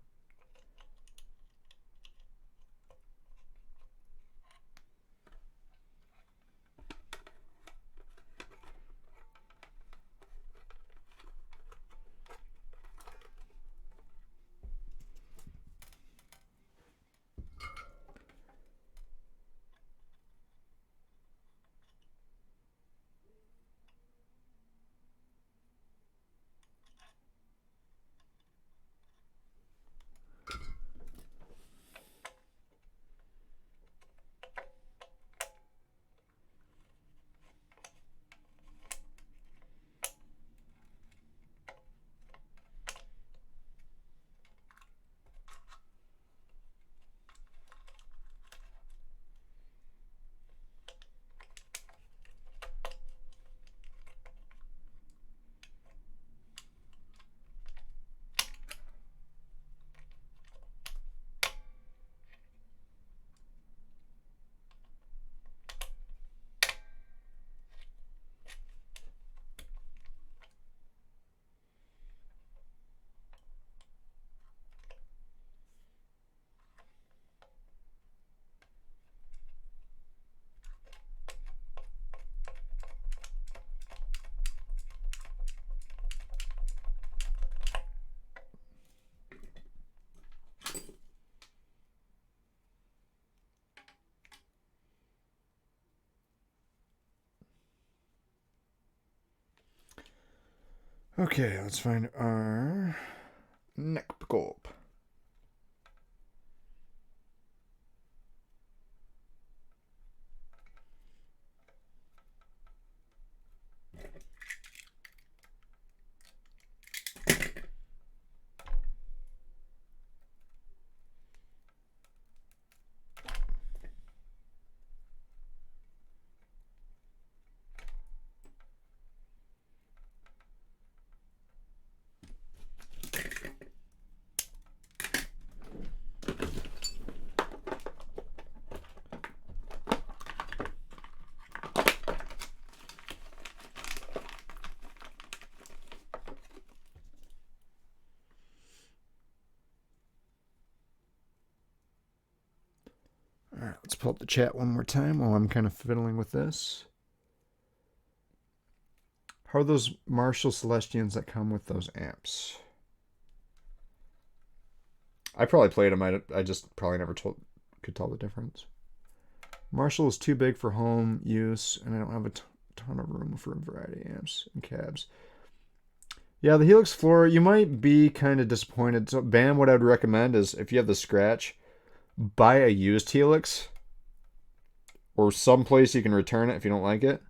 Okay, let's find our neck pickup. All right, let's pull up the chat one more time while I'm kind of fiddling with this. How are those Marshall Celestians that come with those amps? I probably played them. I just probably never could tell the difference. Marshall is too big for home use, and I don't have a ton of room for a variety of amps and cabs. Yeah, the Helix floor, you might be kind of disappointed. So, Bam, what I'd recommend is if you have the scratch, buy a used Helix or someplace you can return it if you don't like it,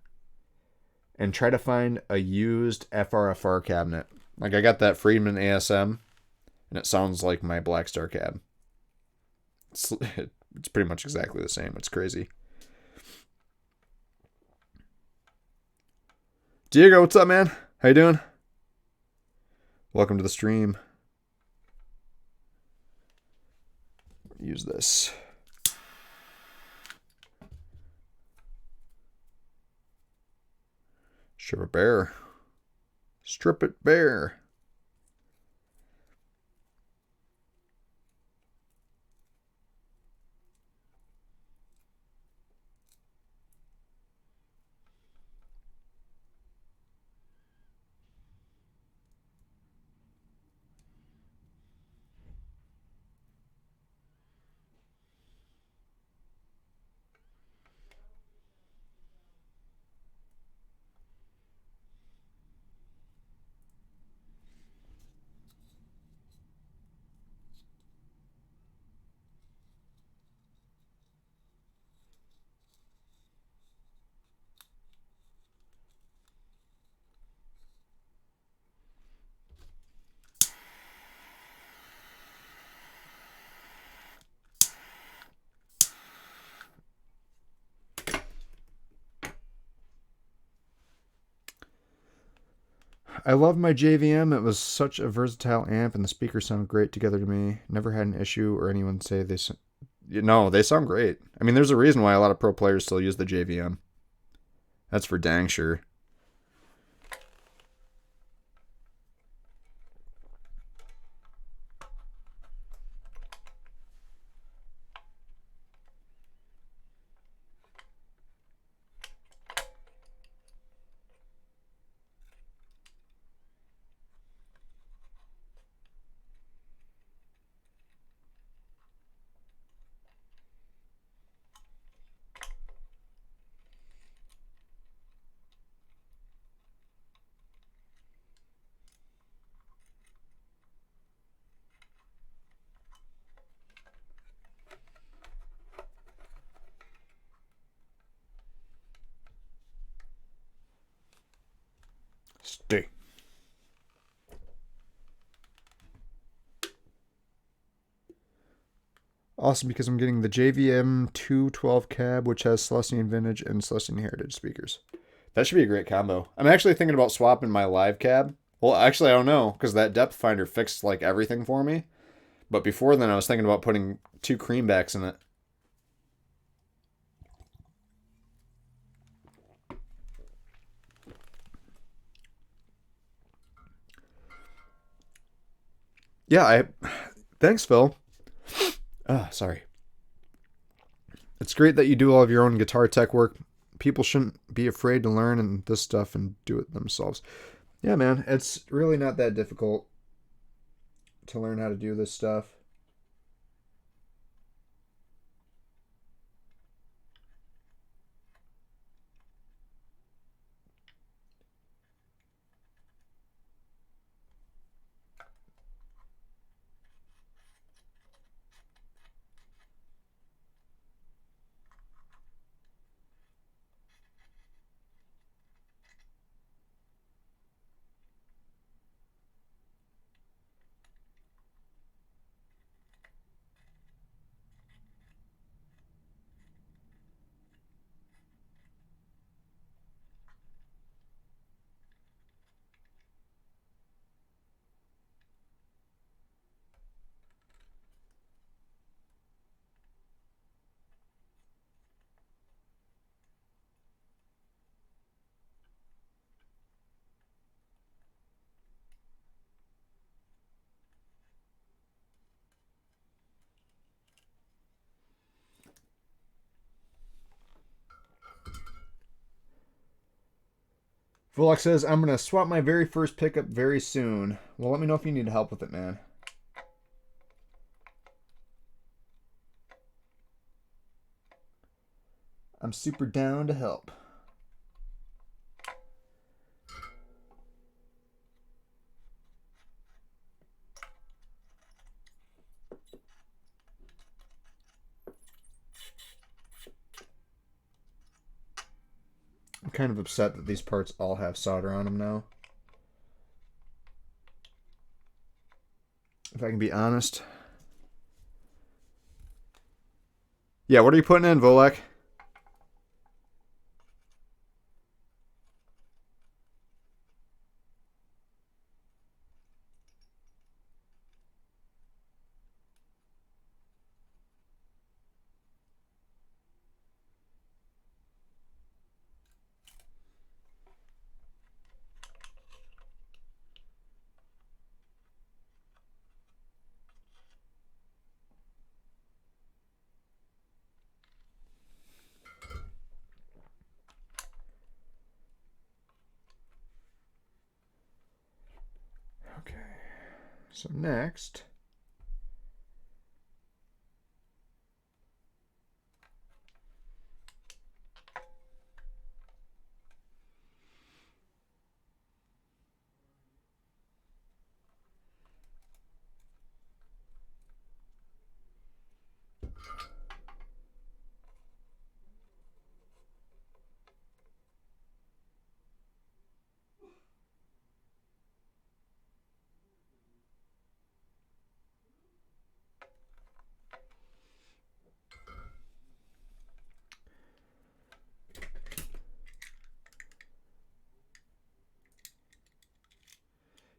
and try to find a used FRFR cabinet. Like I got that Friedman ASM, and it sounds like my Blackstar cab. It's pretty much exactly the same. It's crazy. Diego, what's up, man? How you doing? Welcome to the stream. Use this. Strip it bare. Strip it bare. I love my JVM. It was such a versatile amp, and the speakers sound great together to me. Never had an issue or anyone say they. No, they sound great. I mean, there's a reason why a lot of pro players still use the JVM. That's for dang sure. Stay. Also, because I'm getting the JVM 212 cab, which has Celestian Vintage and Celestian Heritage speakers. That should be a great combo. I'm actually thinking about swapping my live cab. Well, actually, I don't know, because that depth finder fixed like everything for me. But before then, I was thinking about putting 2 creambacks in it. Yeah, thanks, Phil. Sorry. It's great that you do all of your own guitar tech work. People shouldn't be afraid to learn and this stuff and do it themselves. Yeah, man, it's really not that difficult to learn how to do this stuff. Volok says, I'm going to swap my very first pickup very soon. Well, let me know if you need help with it, man. I'm super down to help. I'm kind of upset that these parts all have solder on them now. If I can be honest. Yeah, what are you putting in, Volek? Okay. So next...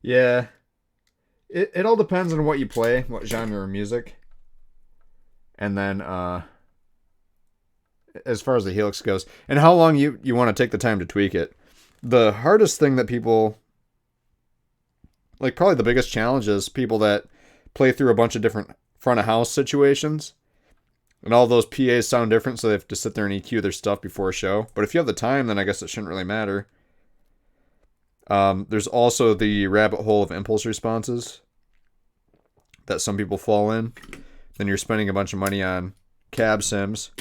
Yeah. It all depends on what you play, what genre of music. And then as far as the Helix goes, and how long you want to take the time to tweak it. The hardest thing that people, like probably the biggest challenge is people that play through a bunch of different front of house situations. And all those PAs sound different, so they have to sit there and EQ their stuff before a show. But if you have the time, then I guess it shouldn't really matter. There's also the rabbit hole of impulse responses that some people fall in. Then you're spending a bunch of money on cab sims.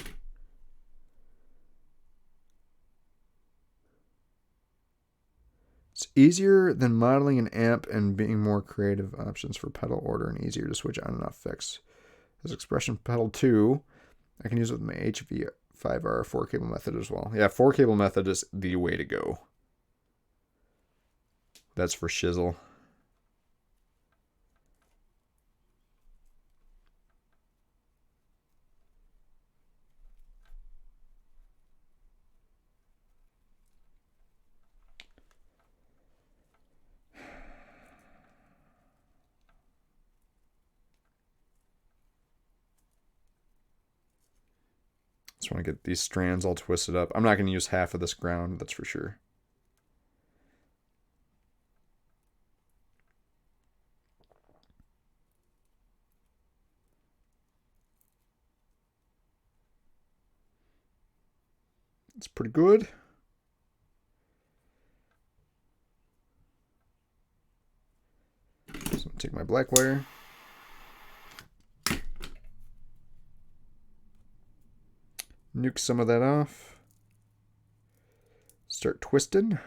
It's easier than modeling an amp and being more creative options for pedal order and easier to switch on and off fix. There's expression pedal 2. I can use it with my HV5R 4-cable method as well. Yeah, 4-cable method is the way to go. That's for shizzle. Just want to get these strands all twisted up. I'm not going to use half of this ground, that's for sure. It's pretty good. So take my black wire. Nuke some of that off. Start twisting.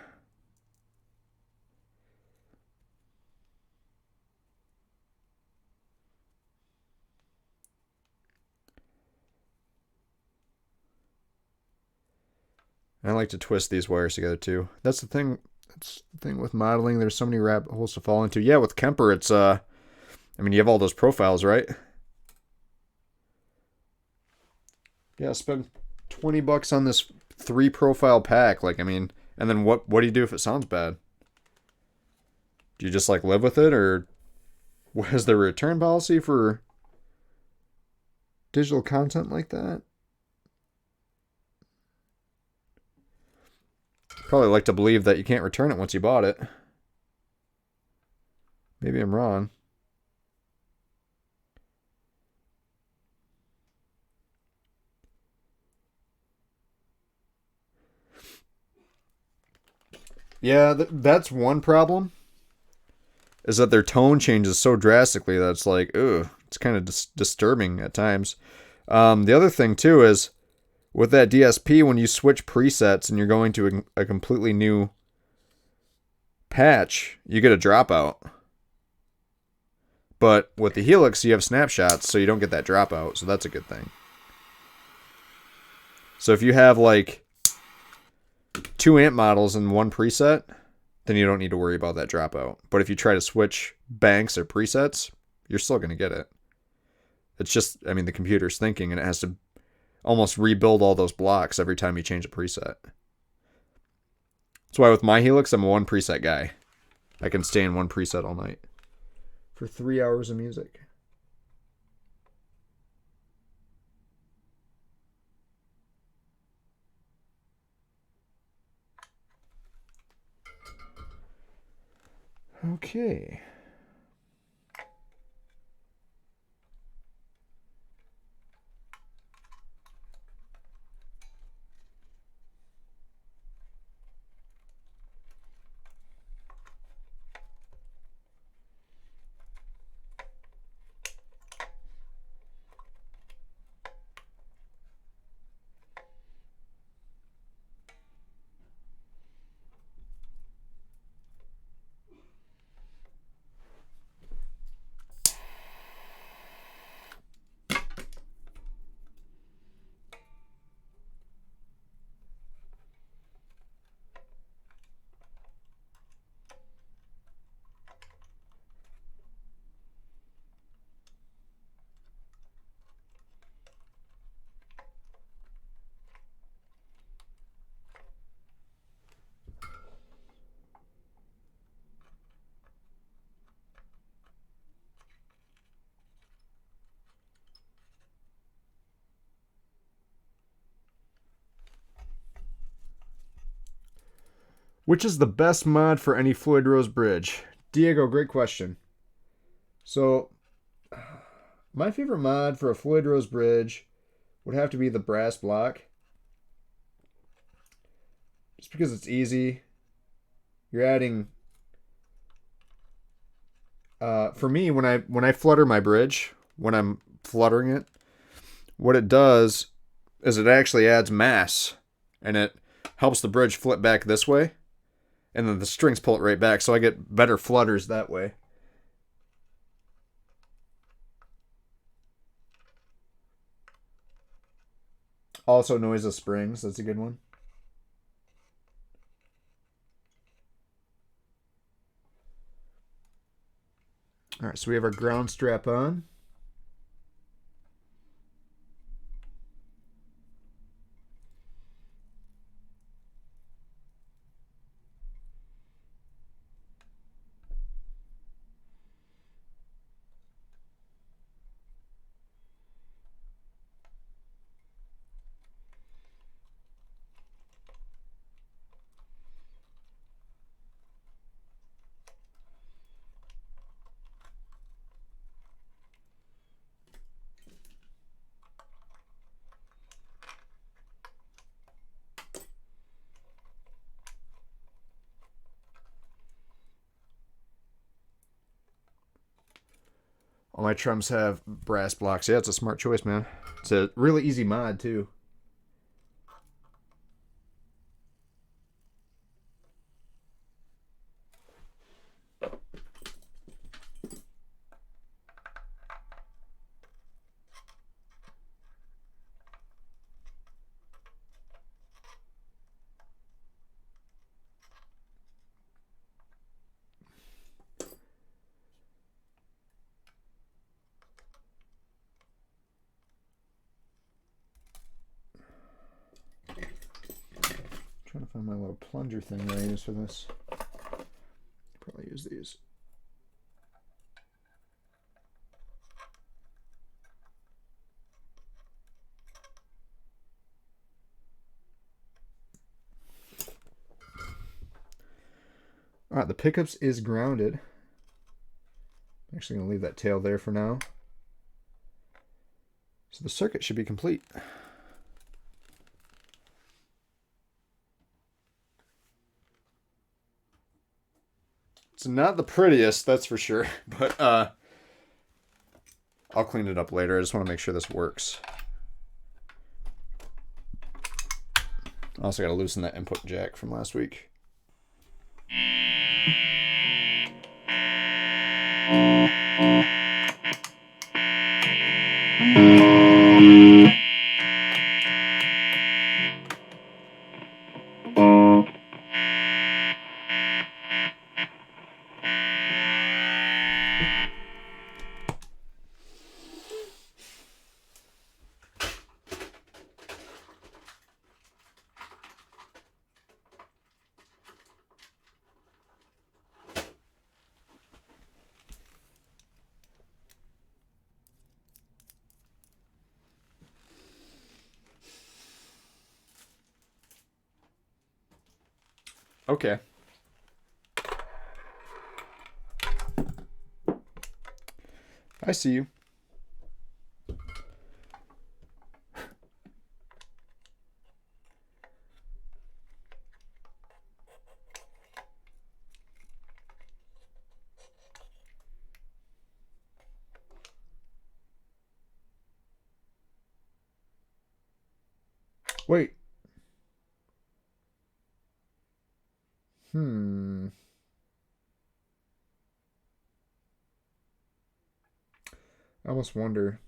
I like to twist these wires together too. That's the thing. That's the thing with modeling. There's so many rabbit holes to fall into. Yeah, with Kemper, it's I mean, you have all those profiles, right? Yeah, spend $20 on this 3-profile pack. Like, I mean, and then what do you do if it sounds bad? Do you just like live with it, or what is the return policy for digital content like that? Probably like to believe that you can't return it once you bought it. Maybe I'm wrong. Yeah, that's one problem. Is that their tone changes so drastically that it's like, ooh, it's kind of disturbing at times. The other thing too is with that DSP, when you switch presets and you're going to a completely new patch, you get a dropout. But with the Helix, you have snapshots, so you don't get that dropout. So that's a good thing. So if you have like 2 amp models in one preset, then you don't need to worry about that dropout. But if you try to switch banks or presets, you're still going to get it. It's just, I mean, the computer's thinking and it has to almost rebuild all those blocks every time you change a preset. That's why with my Helix, I'm a one preset guy. I can stay in one preset all night for 3 hours of music. Okay. Which is the best mod for any Floyd Rose bridge? Diego, great question. So, my favorite mod for a Floyd Rose bridge would have to be the brass block. Just because it's easy. You're adding for me when I flutter my bridge, when I'm fluttering it, what it does is it actually adds mass and it helps the bridge flip back this way. And then the strings pull it right back, so I get better flutters that way. Also, noise of springs. That's a good one. All right, so we have our ground strap on. All my trums have brass blocks. Yeah, it's a smart choice, man. It's a really easy mod, too. Trying to find my little plunger thing that I use for this. Probably use these. All right, the pickups is grounded. I'm actually going to leave that tail there for now. So the circuit should be complete. It's not the prettiest, that's for sure. But I'll clean it up later. I just want to make sure this works. I also got to loosen that input jack from last week. Okay. I see you. Wait. I almost wonder.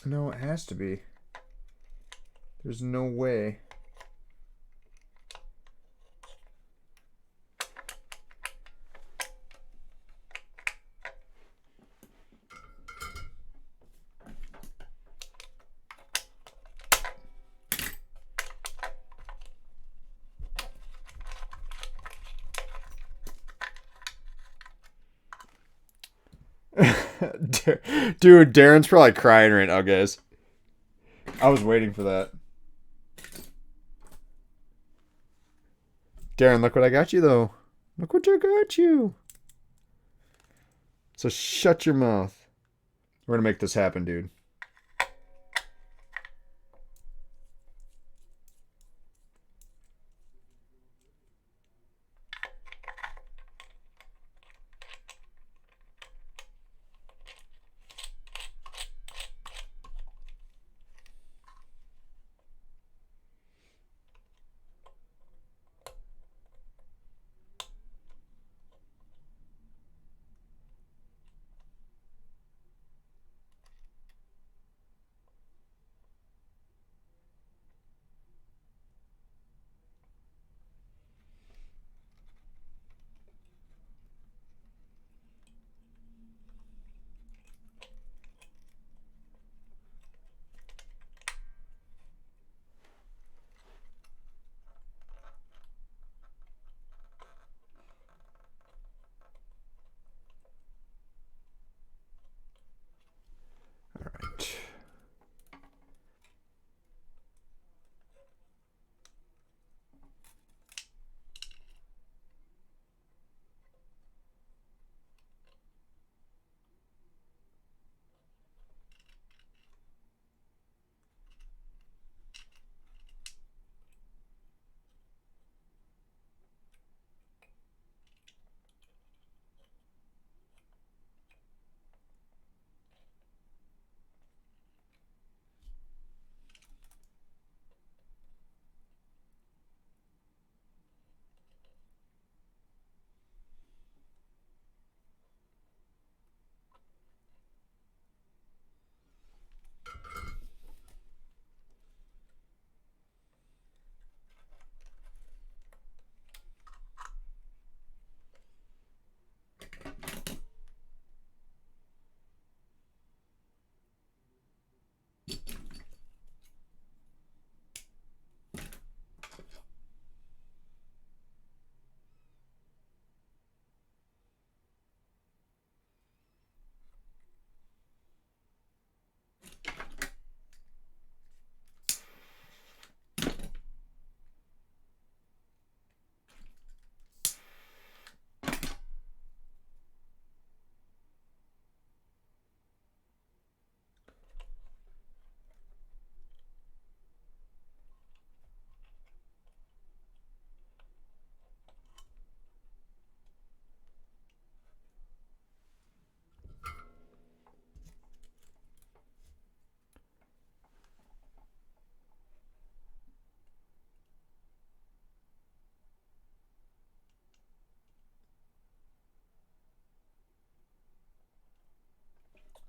No, it has to be. There's no way. Dude, Darren's probably crying right now, guys. I was waiting for that. Darren, look what I got you, though. Look what I got you. So shut your mouth. We're going to make this happen, dude.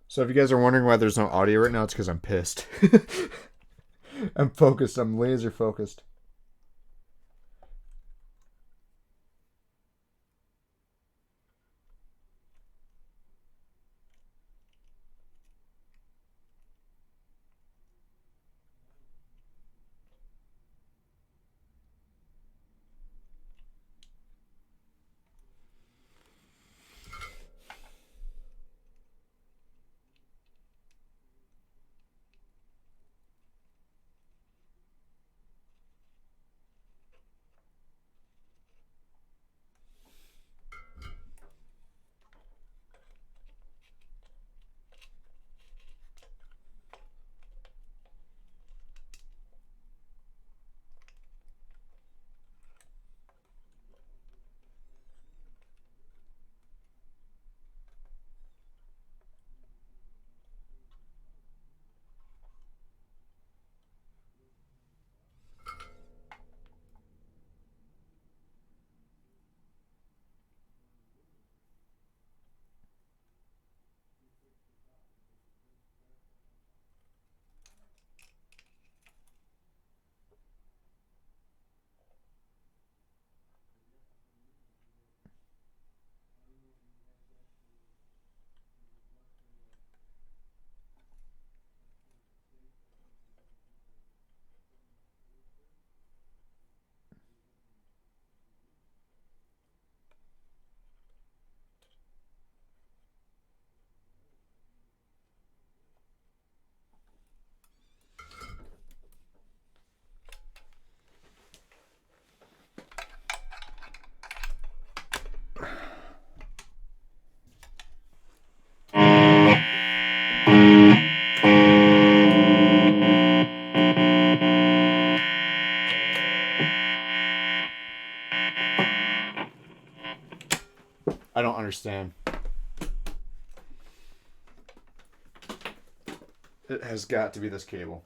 So if you guys are wondering why there's no audio right now, it's because I'm pissed. I'm focused. I'm laser focused. I don't understand. It has got to be this cable.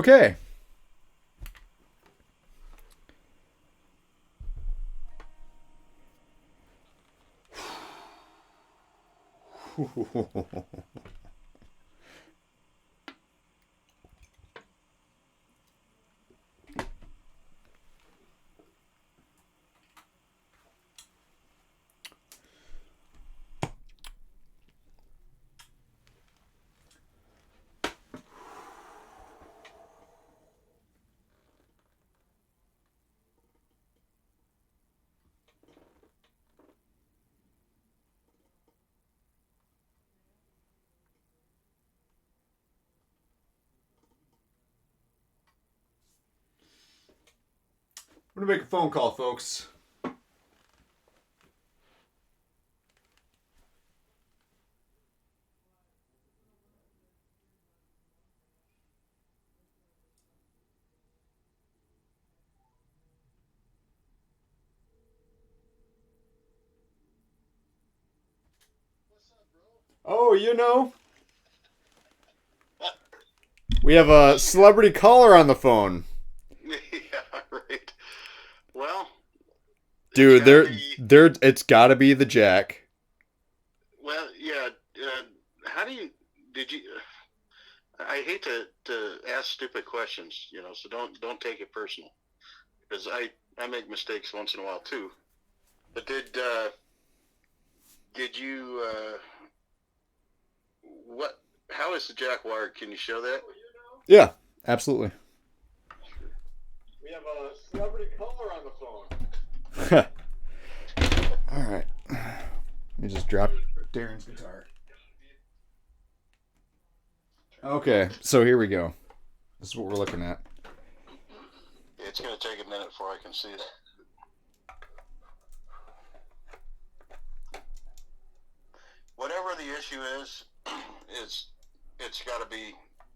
Okay. I'm gonna make a phone call, folks. Oh, you know, we have a celebrity caller on the phone. Yeah, right. Well, Dude, it's gotta be the Jack. well, yeah. How do you? Did you? I hate to ask stupid questions, so don't take it personal because I make mistakes once in a while too. But did you what? How is the jack wired? Can you show that? Yeah, absolutely. We have a celebrity caller on the phone. All right. me just drop Darren's guitar. Okay, so here we go. This is what we're looking at. It's going to take a minute before I can see it. Whatever the issue is, it's got to be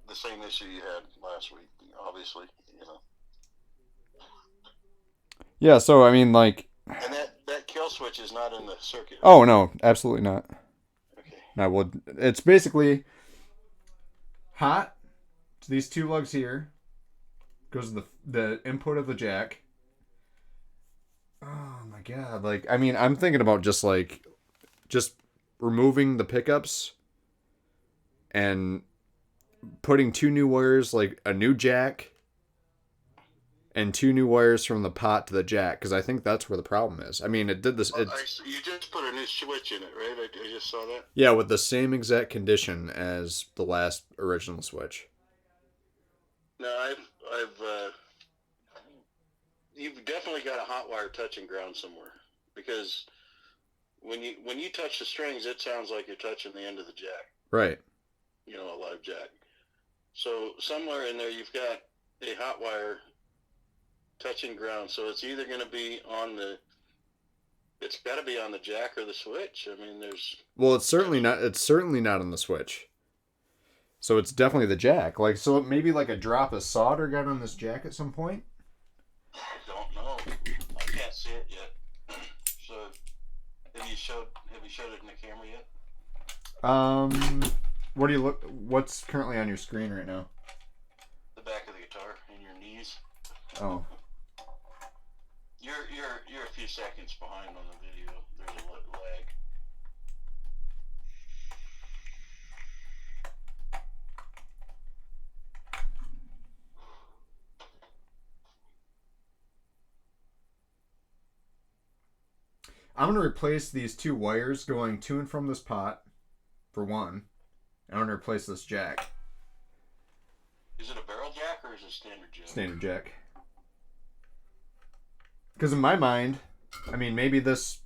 the same issue you had last week, obviously, you know. Yeah, so I mean, like... And that kill switch is not in the circuit. Oh, no, absolutely not. Okay. No, well, it's basically hot to these two lugs here. Goes to the input of the jack. Oh, my God. Like, I mean, I'm thinking about just removing the pickups and putting two new wires, like a new jack and two new wires from the pot to the jack, because I think that's where the problem is. I mean, it did this. You just put a new switch in it, right? I just saw that. Yeah, with the same exact condition as the last original switch. No, you've definitely got a hot wire touching ground somewhere, because when you touch the strings, it sounds like you're touching the end of the jack. Right. You know, a live jack. So somewhere in there, you've got a hot wire touching ground. So it's either going to be it's got to be on the jack or the switch. I mean, Well, it's certainly not on the switch. So it's definitely the jack. Like, so maybe like a drop of solder got on this jack at some point? I don't know. I can't see it yet. So have you showed it in the camera yet? What's currently on your screen right now? The back of the guitar and your knees. Oh. You're a few seconds behind on the video. There's a lag. I'm going to replace these two wires going to and from this pot, for one. I'm going to replace this jack. Is it a barrel jack or is it standard jack? Standard jack. Because in my mind, I mean, maybe this...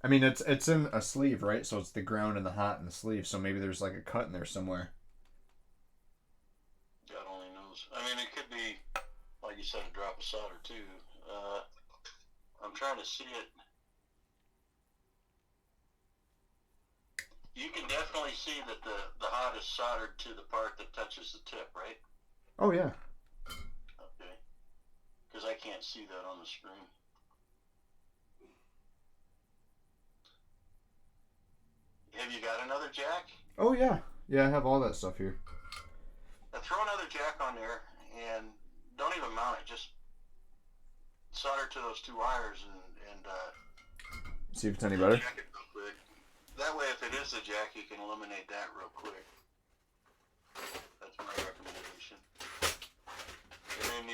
I mean, it's in a sleeve, right? So it's the ground and the hot in the sleeve. So maybe there's like a cut in there somewhere. God only knows. I mean, it could be, like you said, a drop of solder too. I'm trying to see it. You can definitely see that the hot is soldered to the part that touches the tip, right? Oh, yeah. Okay. Because I can't see that on the screen. Have you got another jack? Oh, yeah. Yeah, I have all that stuff here. Now throw another jack on there and don't even mount it. Just solder to those two wires and see if it's any better. Jack it real quick. That way, if it is the jack, you can eliminate that real quick. That's my recommendation. And then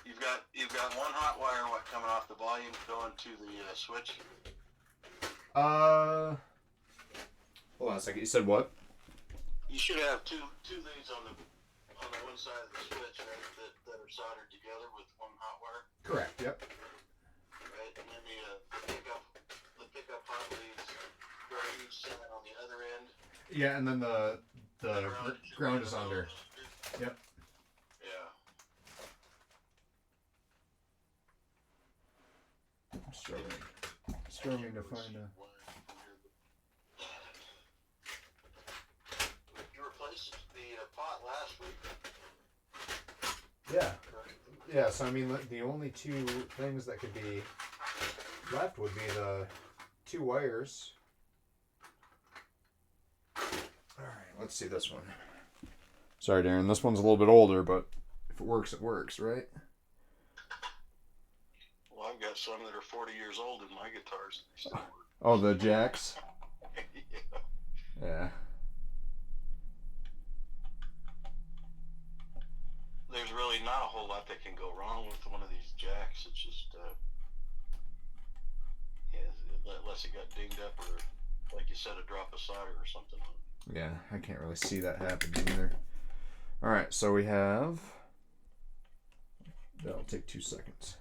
you've got one hot wire coming off the volume going to the switch. Hold on a second. You said what? You should have two leads on the one side of the switch, right, that are soldered together with one hot wire. Correct. Yep. Right, and then the pickup hot leads go each side on the other end. Yeah, and then the ground is under. Yep. Yeah. I'm struggling to find a... You replaced the pot last week. Yeah. Yeah, so I mean, the only two things that could be left would be the two wires. Alright, let's see this one. Sorry, Darren, this one's a little bit older, but if it works, right? Well, I've got some that are 40 years old in my guitars. Oh, the jacks? Yeah. Yeah. There's really not a whole lot that can go wrong with one of these jacks. It's just, unless it got dinged up or, like you said, a drop of solder or something. Yeah, I can't really see that happening either. Alright, so we have... That'll take 2 seconds.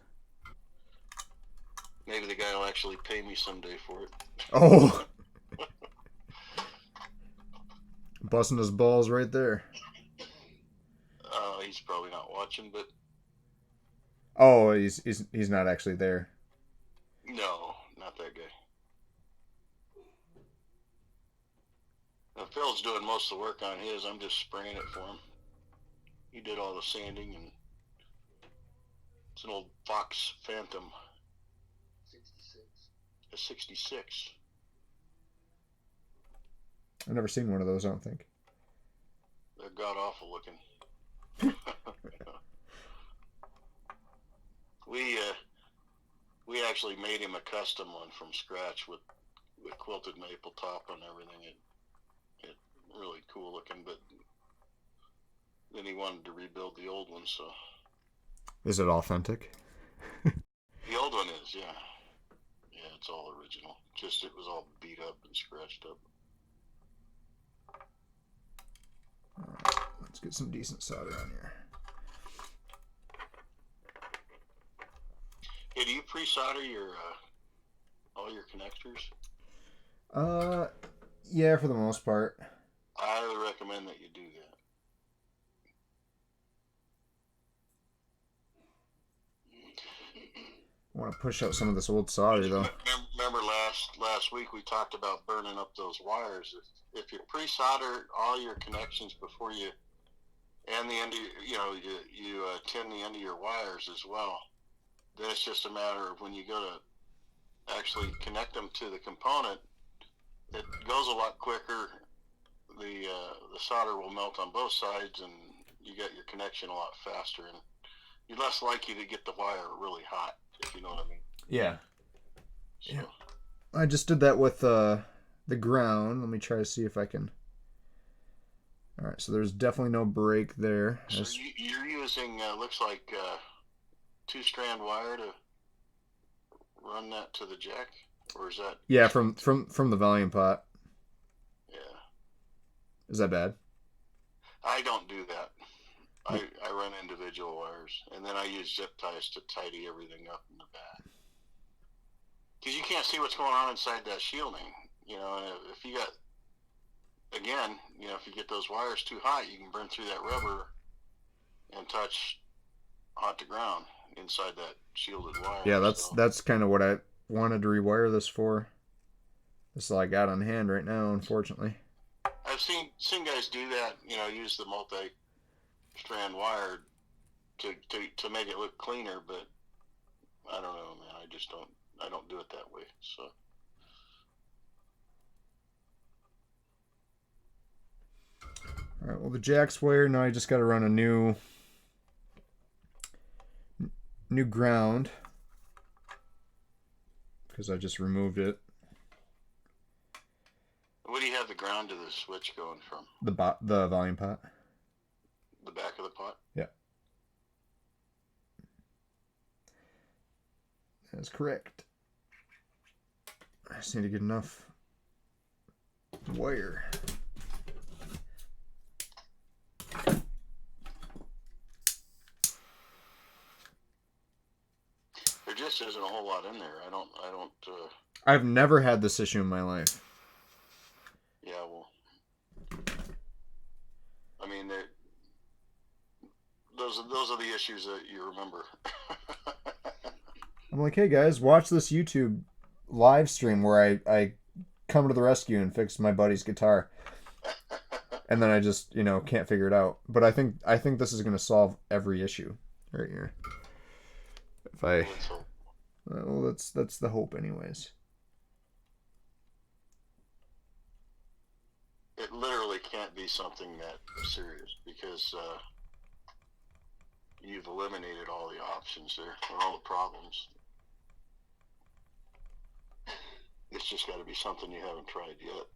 Maybe the guy will actually pay me someday for it. Oh. Busting his balls right there. He's probably not watching, but Oh, he's not actually there. no, not that guy. Now, Phil's doing most of the work on his. I'm just spraying it for him. He did all the sanding, and it's an old Fox Phantom. 66. A 66. I've never seen one of those, I don't think. They're god awful looking. We actually made him a custom one from scratch with quilted maple top and everything. It really cool looking, but then he wanted to rebuild the old one, so. Is it authentic? The old one is, yeah. Yeah, it's all original. Just it was all beat up and scratched up. Alright, let's get some decent solder on here. Hey, do you pre-solder your all your connectors? Yeah, for the most part. I highly recommend that you do that. I want to push out some of this old solder, though. Remember last week we talked about burning up those wires. If you pre-solder all your connections before you and the end of you tin the end of your wires as well, then it's just a matter of when you go to actually connect them to the component, it goes a lot quicker. The solder will melt on both sides, and you get your connection a lot faster, and you're less likely to get the wire really hot, if you know what I mean. Yeah. So. Yeah. I just did that with the ground. Let me try to see if I can. All right, so there's definitely no break there. So you're using looks like 2-strand wire to run that to the jack, or is that? Yeah, from the volume pot. Yeah. Is that bad? I don't do that. I run individual wires, and then I use zip ties to tidy everything up in the back. Because you can't see what's going on inside that shielding, and if you got, again, if you get those wires too hot, you can burn through that rubber and touch hot to ground inside that shielded wire. Yeah, that's kind of what I wanted to rewire this for. This is all I got on hand right now, unfortunately. I've seen guys do that, use the multi-strand wire to make it look cleaner, but I don't know, man. I don't do it that way. So. All right. Well, the jack's wired. Now I just got to run a new ground because I just removed it. What do you have the ground to the switch going from? The volume pot. The back of the pot? Yeah. That's correct. I just need to get enough wire. There just isn't a whole lot in there. I don't. I've never had this issue in my life. Yeah, well, I mean, those are the issues that you remember. I'm like, hey guys, watch this YouTube live stream where I come to the rescue and fix my buddy's guitar, and then I just can't figure it out. But I think this is going to solve every issue right here. Well, that's the hope, anyways. It literally can't be something that serious because you've eliminated all the options there and all the problems. It's just got to be something you haven't tried yet.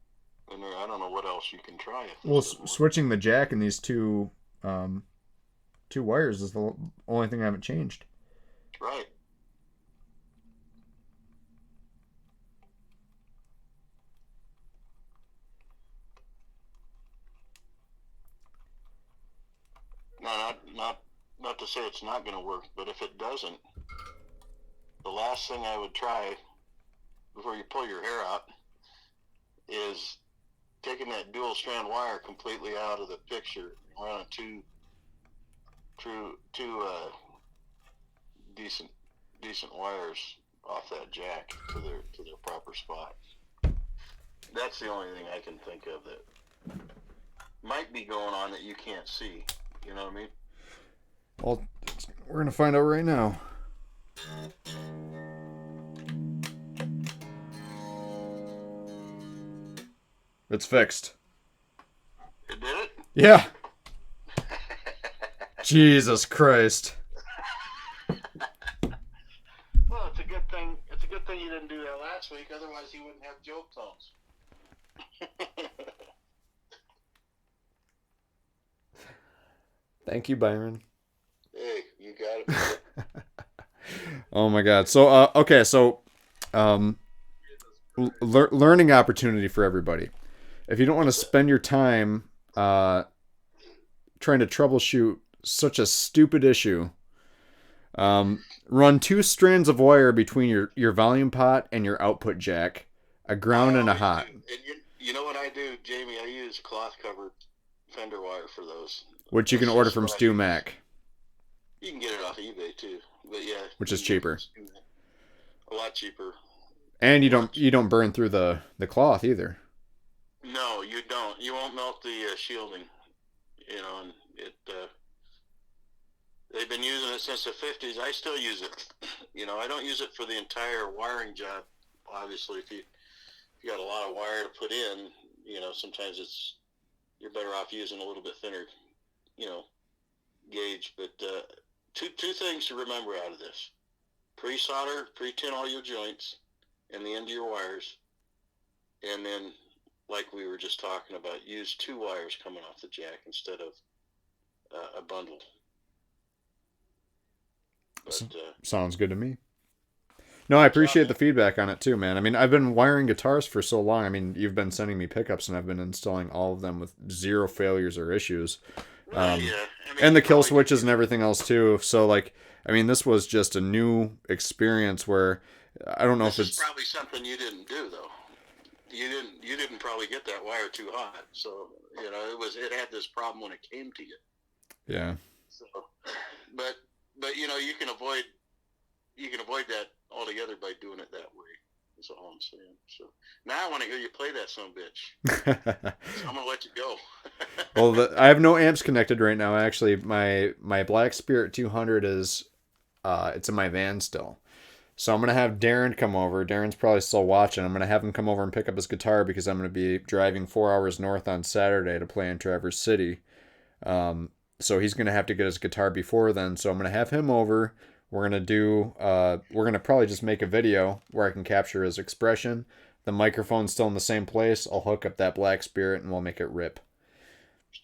And I don't know what else you can try. Well, switching the jack and these two wires is the only thing I haven't changed. Right. No, not to say it's not going to work, but if it doesn't, the last thing I would try before you pull your hair out is taking that dual strand wire completely out of the picture and running two decent wires off that jack to their proper spot. That's the only thing I can think of that might be going on that you can't see. You know what I mean? Well, we're gonna find out right now. It's fixed. It did it? Yeah. Jesus Christ. Well, it's a good thing. It's a good thing you didn't do that last week. Otherwise, you wouldn't have joke tones. Thank you, Byron. Hey, you got it. Oh my God. So, okay. So, learning opportunity for everybody. If you don't want to spend your time trying to troubleshoot such a stupid issue, run 2 strands of wire between your volume pot and your output jack, a ground and a hot. And you know what I do, Jamie? I use cloth covered Fender wire for those. Which you can order from Stu Mac. You can get it off eBay too, but yeah, which is cheaper. A lot cheaper. And you don't burn through the cloth either. No, you don't. You won't melt the shielding. You know, and it. They've been using it since the 50s. I still use it. You know, I don't use it for the entire wiring job. Obviously, if you got a lot of wire to put in, you know, sometimes you're better off using a little bit thinner, you know, gauge. But two things to remember out of this: pre-solder, pre-tin all your joints and the end of your wires, and then, like we were just talking about, use 2 wires coming off the jack instead of a bundle. But, sounds good to me. No, I appreciate the feedback on it too, man. I mean, I've been wiring guitars for so long. I mean, you've been sending me pickups, and I've been installing all of them with 0 failures or issues. yeah. I mean, and the kill switches and everything else too. So, like, I mean, this was just a new experience where I don't know if it's probably something you didn't do though. You didn't probably get that wire too hot. So, you know, it had this problem when it came to you. Yeah. So, but you know, you can avoid that altogether by doing it that way. That's all I'm saying. So now I want to hear you play that son of a bitch. So I'm gonna let you go. Well, I have no amps connected right now. Actually, my Black Spirit 200 is it's in my van still. So I'm gonna have Darrin come over. Darrin's probably still watching. I'm gonna have him come over and pick up his guitar because I'm gonna be driving 4 hours north on Saturday to play in Traverse City. So he's going to have to get his guitar before then. So I'm going to have him over. We're going to probably just make a video where I can capture his expression. The microphone's still in the same place. I'll hook up that Black Spirit and we'll make it rip.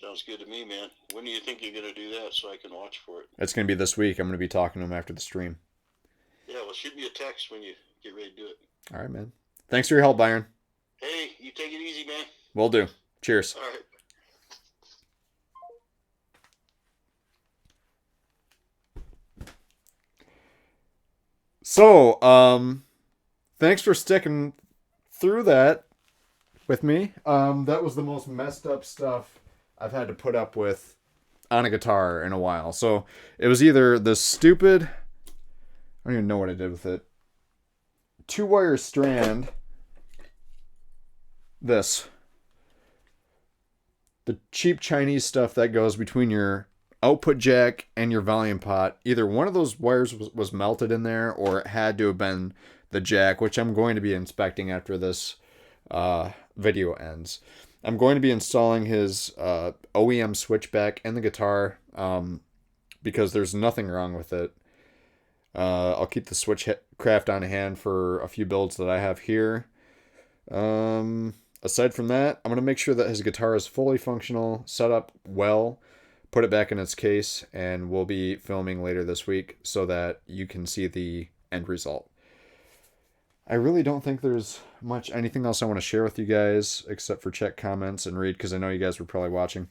Sounds good to me, man. When do you think you're going to do that so I can watch for it? It's going to be this week. I'm going to be talking to him after the stream. Yeah, well, shoot me a text when you get ready to do it. All right, man. Thanks for your help, Byron. Hey, you take it easy, man. Will do. Cheers. All right. So, thanks for sticking through that with me. That was the most messed up stuff I've had to put up with on a guitar in a while. So, it was either the stupid, I don't even know what I did with it, 2-wire strand, the cheap Chinese stuff that goes between your output jack and your volume pot. Either one of those wires was melted in there, or it had to have been the jack, which I'm going to be inspecting after this video ends. I'm going to be installing his OEM switchback and the guitar because there's nothing wrong with it. I'll keep the Switchcraft on hand for a few builds that I have here. Aside from that, I'm going to make sure that his guitar is fully functional, set up well, put it back in its case, and we'll be filming later this week so that you can see the end result. I really don't think there's anything else I want to share with you guys except for check comments and read, because I know you guys were probably watching.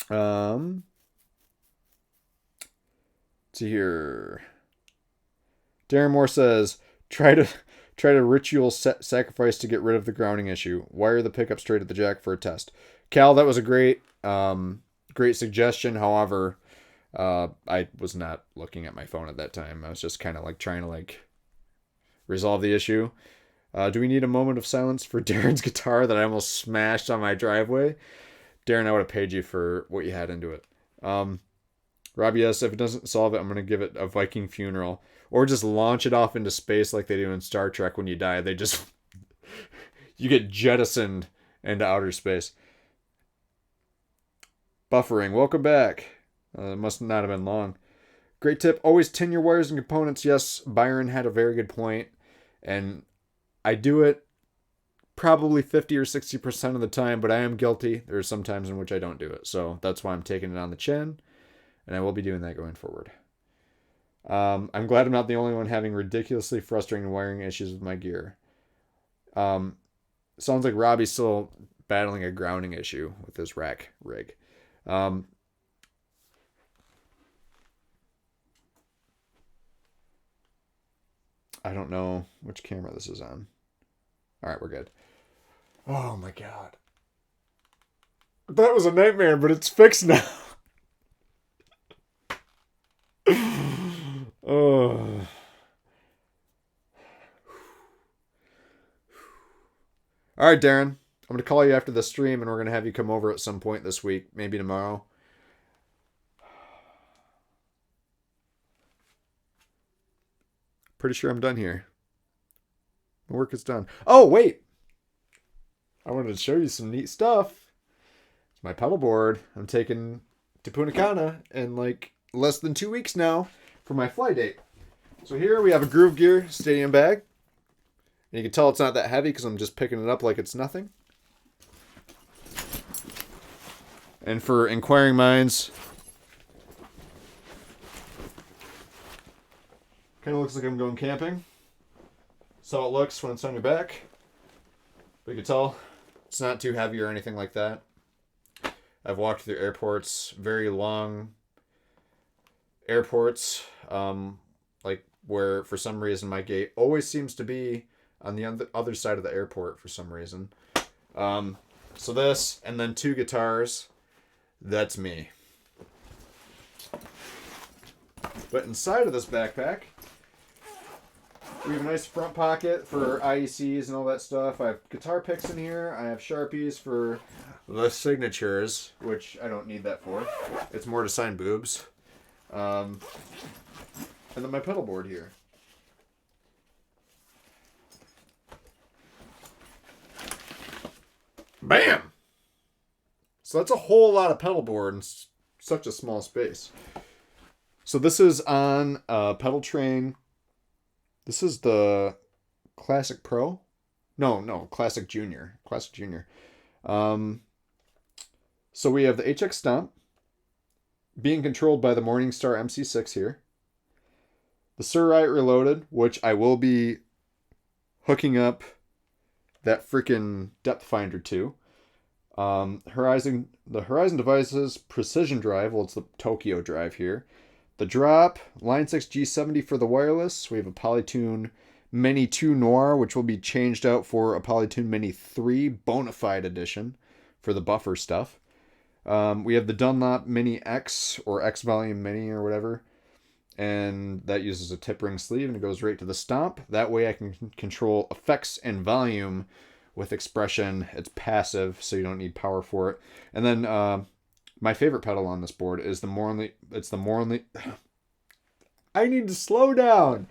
Let's see here. Darren Moore says, try to ritual sacrifice to get rid of the grounding issue. Wire the pickup straight at the jack for a test. Cal, that was a great suggestion. However, I was not looking at my phone at that time. I was just kind of like trying to like resolve the issue. Do we need a moment of silence for Darren's guitar that I almost smashed on my driveway? Darren, I would have paid you for what you had into it. Robbie, yes, if it doesn't solve it, I'm going to give it a Viking funeral. Or just launch it off into space like they do in Star Trek when you die. They just... you get jettisoned into outer space. Buffering, welcome back. It must not have been long. Great tip, always tin your wires and components. Yes, Byron had a very good point. And I do it probably 50 or 60% of the time, but I am guilty. There are some times in which I don't do it. So that's why I'm taking it on the chin. And I will be doing that going forward. I'm glad I'm not the only one having ridiculously frustrating wiring issues with my gear. Sounds like Robbie's still battling a grounding issue with his rack rig. I don't know which camera this is on. All right, we're good. Oh my God. That was a nightmare, but it's fixed now. Oh. All right, Darren. I'm going to call you after the stream, and we're going to have you come over at some point this week, maybe tomorrow. Pretty sure I'm done here. My work is done. Oh, wait. I wanted to show you some neat stuff. It's my pedalboard. I'm taking to Punta Cana in like less than 2 weeks now for my fly date. So here we have a Groove Gear stadium bag. And you can tell it's not that heavy because I'm just picking it up like it's nothing. And for inquiring minds, kind of looks like I'm going camping. That's how it looks when it's on your back. But you can tell it's not too heavy or anything like that. I've walked through airports, very long airports, like where for some reason my gate always seems to be on the other side of the airport for some reason. So this, and then 2 guitars, that's me. But inside of this backpack, we have a nice front pocket for IECs and all that stuff. I have guitar picks in here. I have Sharpies for the signatures, which I don't need that for. It's more to sign boobs. And then my pedal board here. Bam! So that's a whole lot of pedal board in such a small space. So this is on a pedal train. This is the Classic Pro. No, Classic Junior. Classic Junior. So we have the HX Stomp being controlled by the Morningstar MC6 here. The Sir Riot Reloaded, which I will be hooking up that freaking depth finder to. The Horizon Devices Precision Drive. Well, it's the Tokyo drive here. The Drop, Line 6 G70 for the wireless. We have a Polytune Mini 2 Noir, which will be changed out for a Polytune Mini 3 Bonafide edition for the buffer stuff. We have the Dunlop Mini X, or X Volume Mini, or whatever. And that uses a tip ring sleeve, and it goes right to the stomp. That way I can control effects and volume with expression. It's passive, so you don't need power for it. And then my favorite pedal on this board is the Morley. It's the Morley. I need to slow down.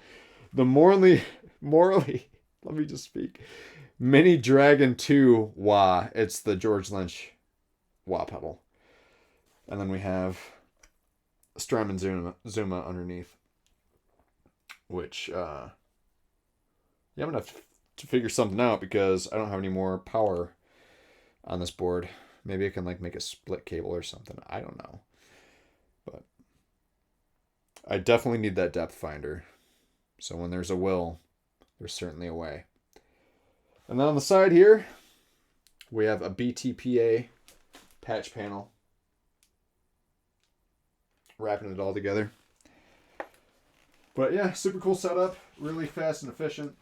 The Morley. Let me just speak. Mini Dragon 2 wah. It's the George Lynch wah pedal. And then we have Strum and Zuma underneath. Which, yeah, I'm going to have to figure something out because I don't have any more power on this board. Maybe I can like make a split cable or something. I don't know. But I definitely need that depth finder. So when there's a will, there's certainly a way. And then on the side here, we have a BTPA patch panel. Wrapping it all together. But yeah, super cool setup. Really fast and efficient.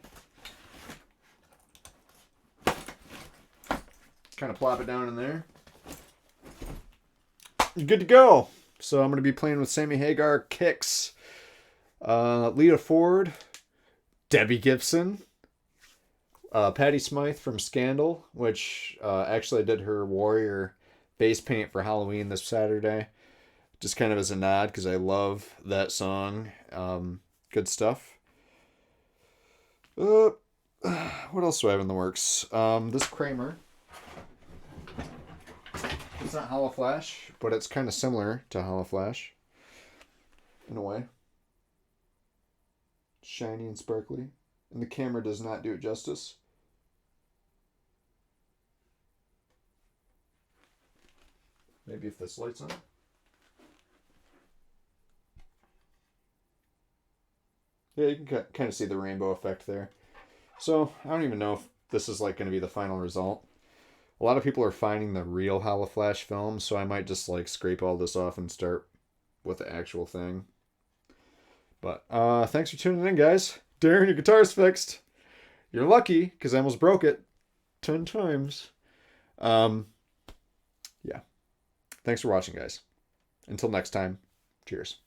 Kind of plop it down in there. You're good to go. So I'm going to be playing with Sammy Hagar kicks, Lita Ford, Debbie Gibson, Patty Smythe from Scandal, which actually I did her Warrior bass paint for Halloween this Saturday. Just kind of as a nod because I love that song. Good stuff. What else do I have in the works? This Kramer. It's not Hollow Flash, but it's kind of similar to Hollow Flash in a way. Shiny and sparkly. And the camera does not do it justice. Maybe if this light's on. Yeah, you can kind of see the rainbow effect there. So, I don't even know if this is like going to be the final result. A lot of people are finding the real Hollow Flash film, so I might just like scrape all this off and start with the actual thing. But thanks for tuning in, guys. Darrin, your guitar's fixed. You're lucky, because I almost broke it 10 times. Yeah. Thanks for watching, guys. Until next time, cheers.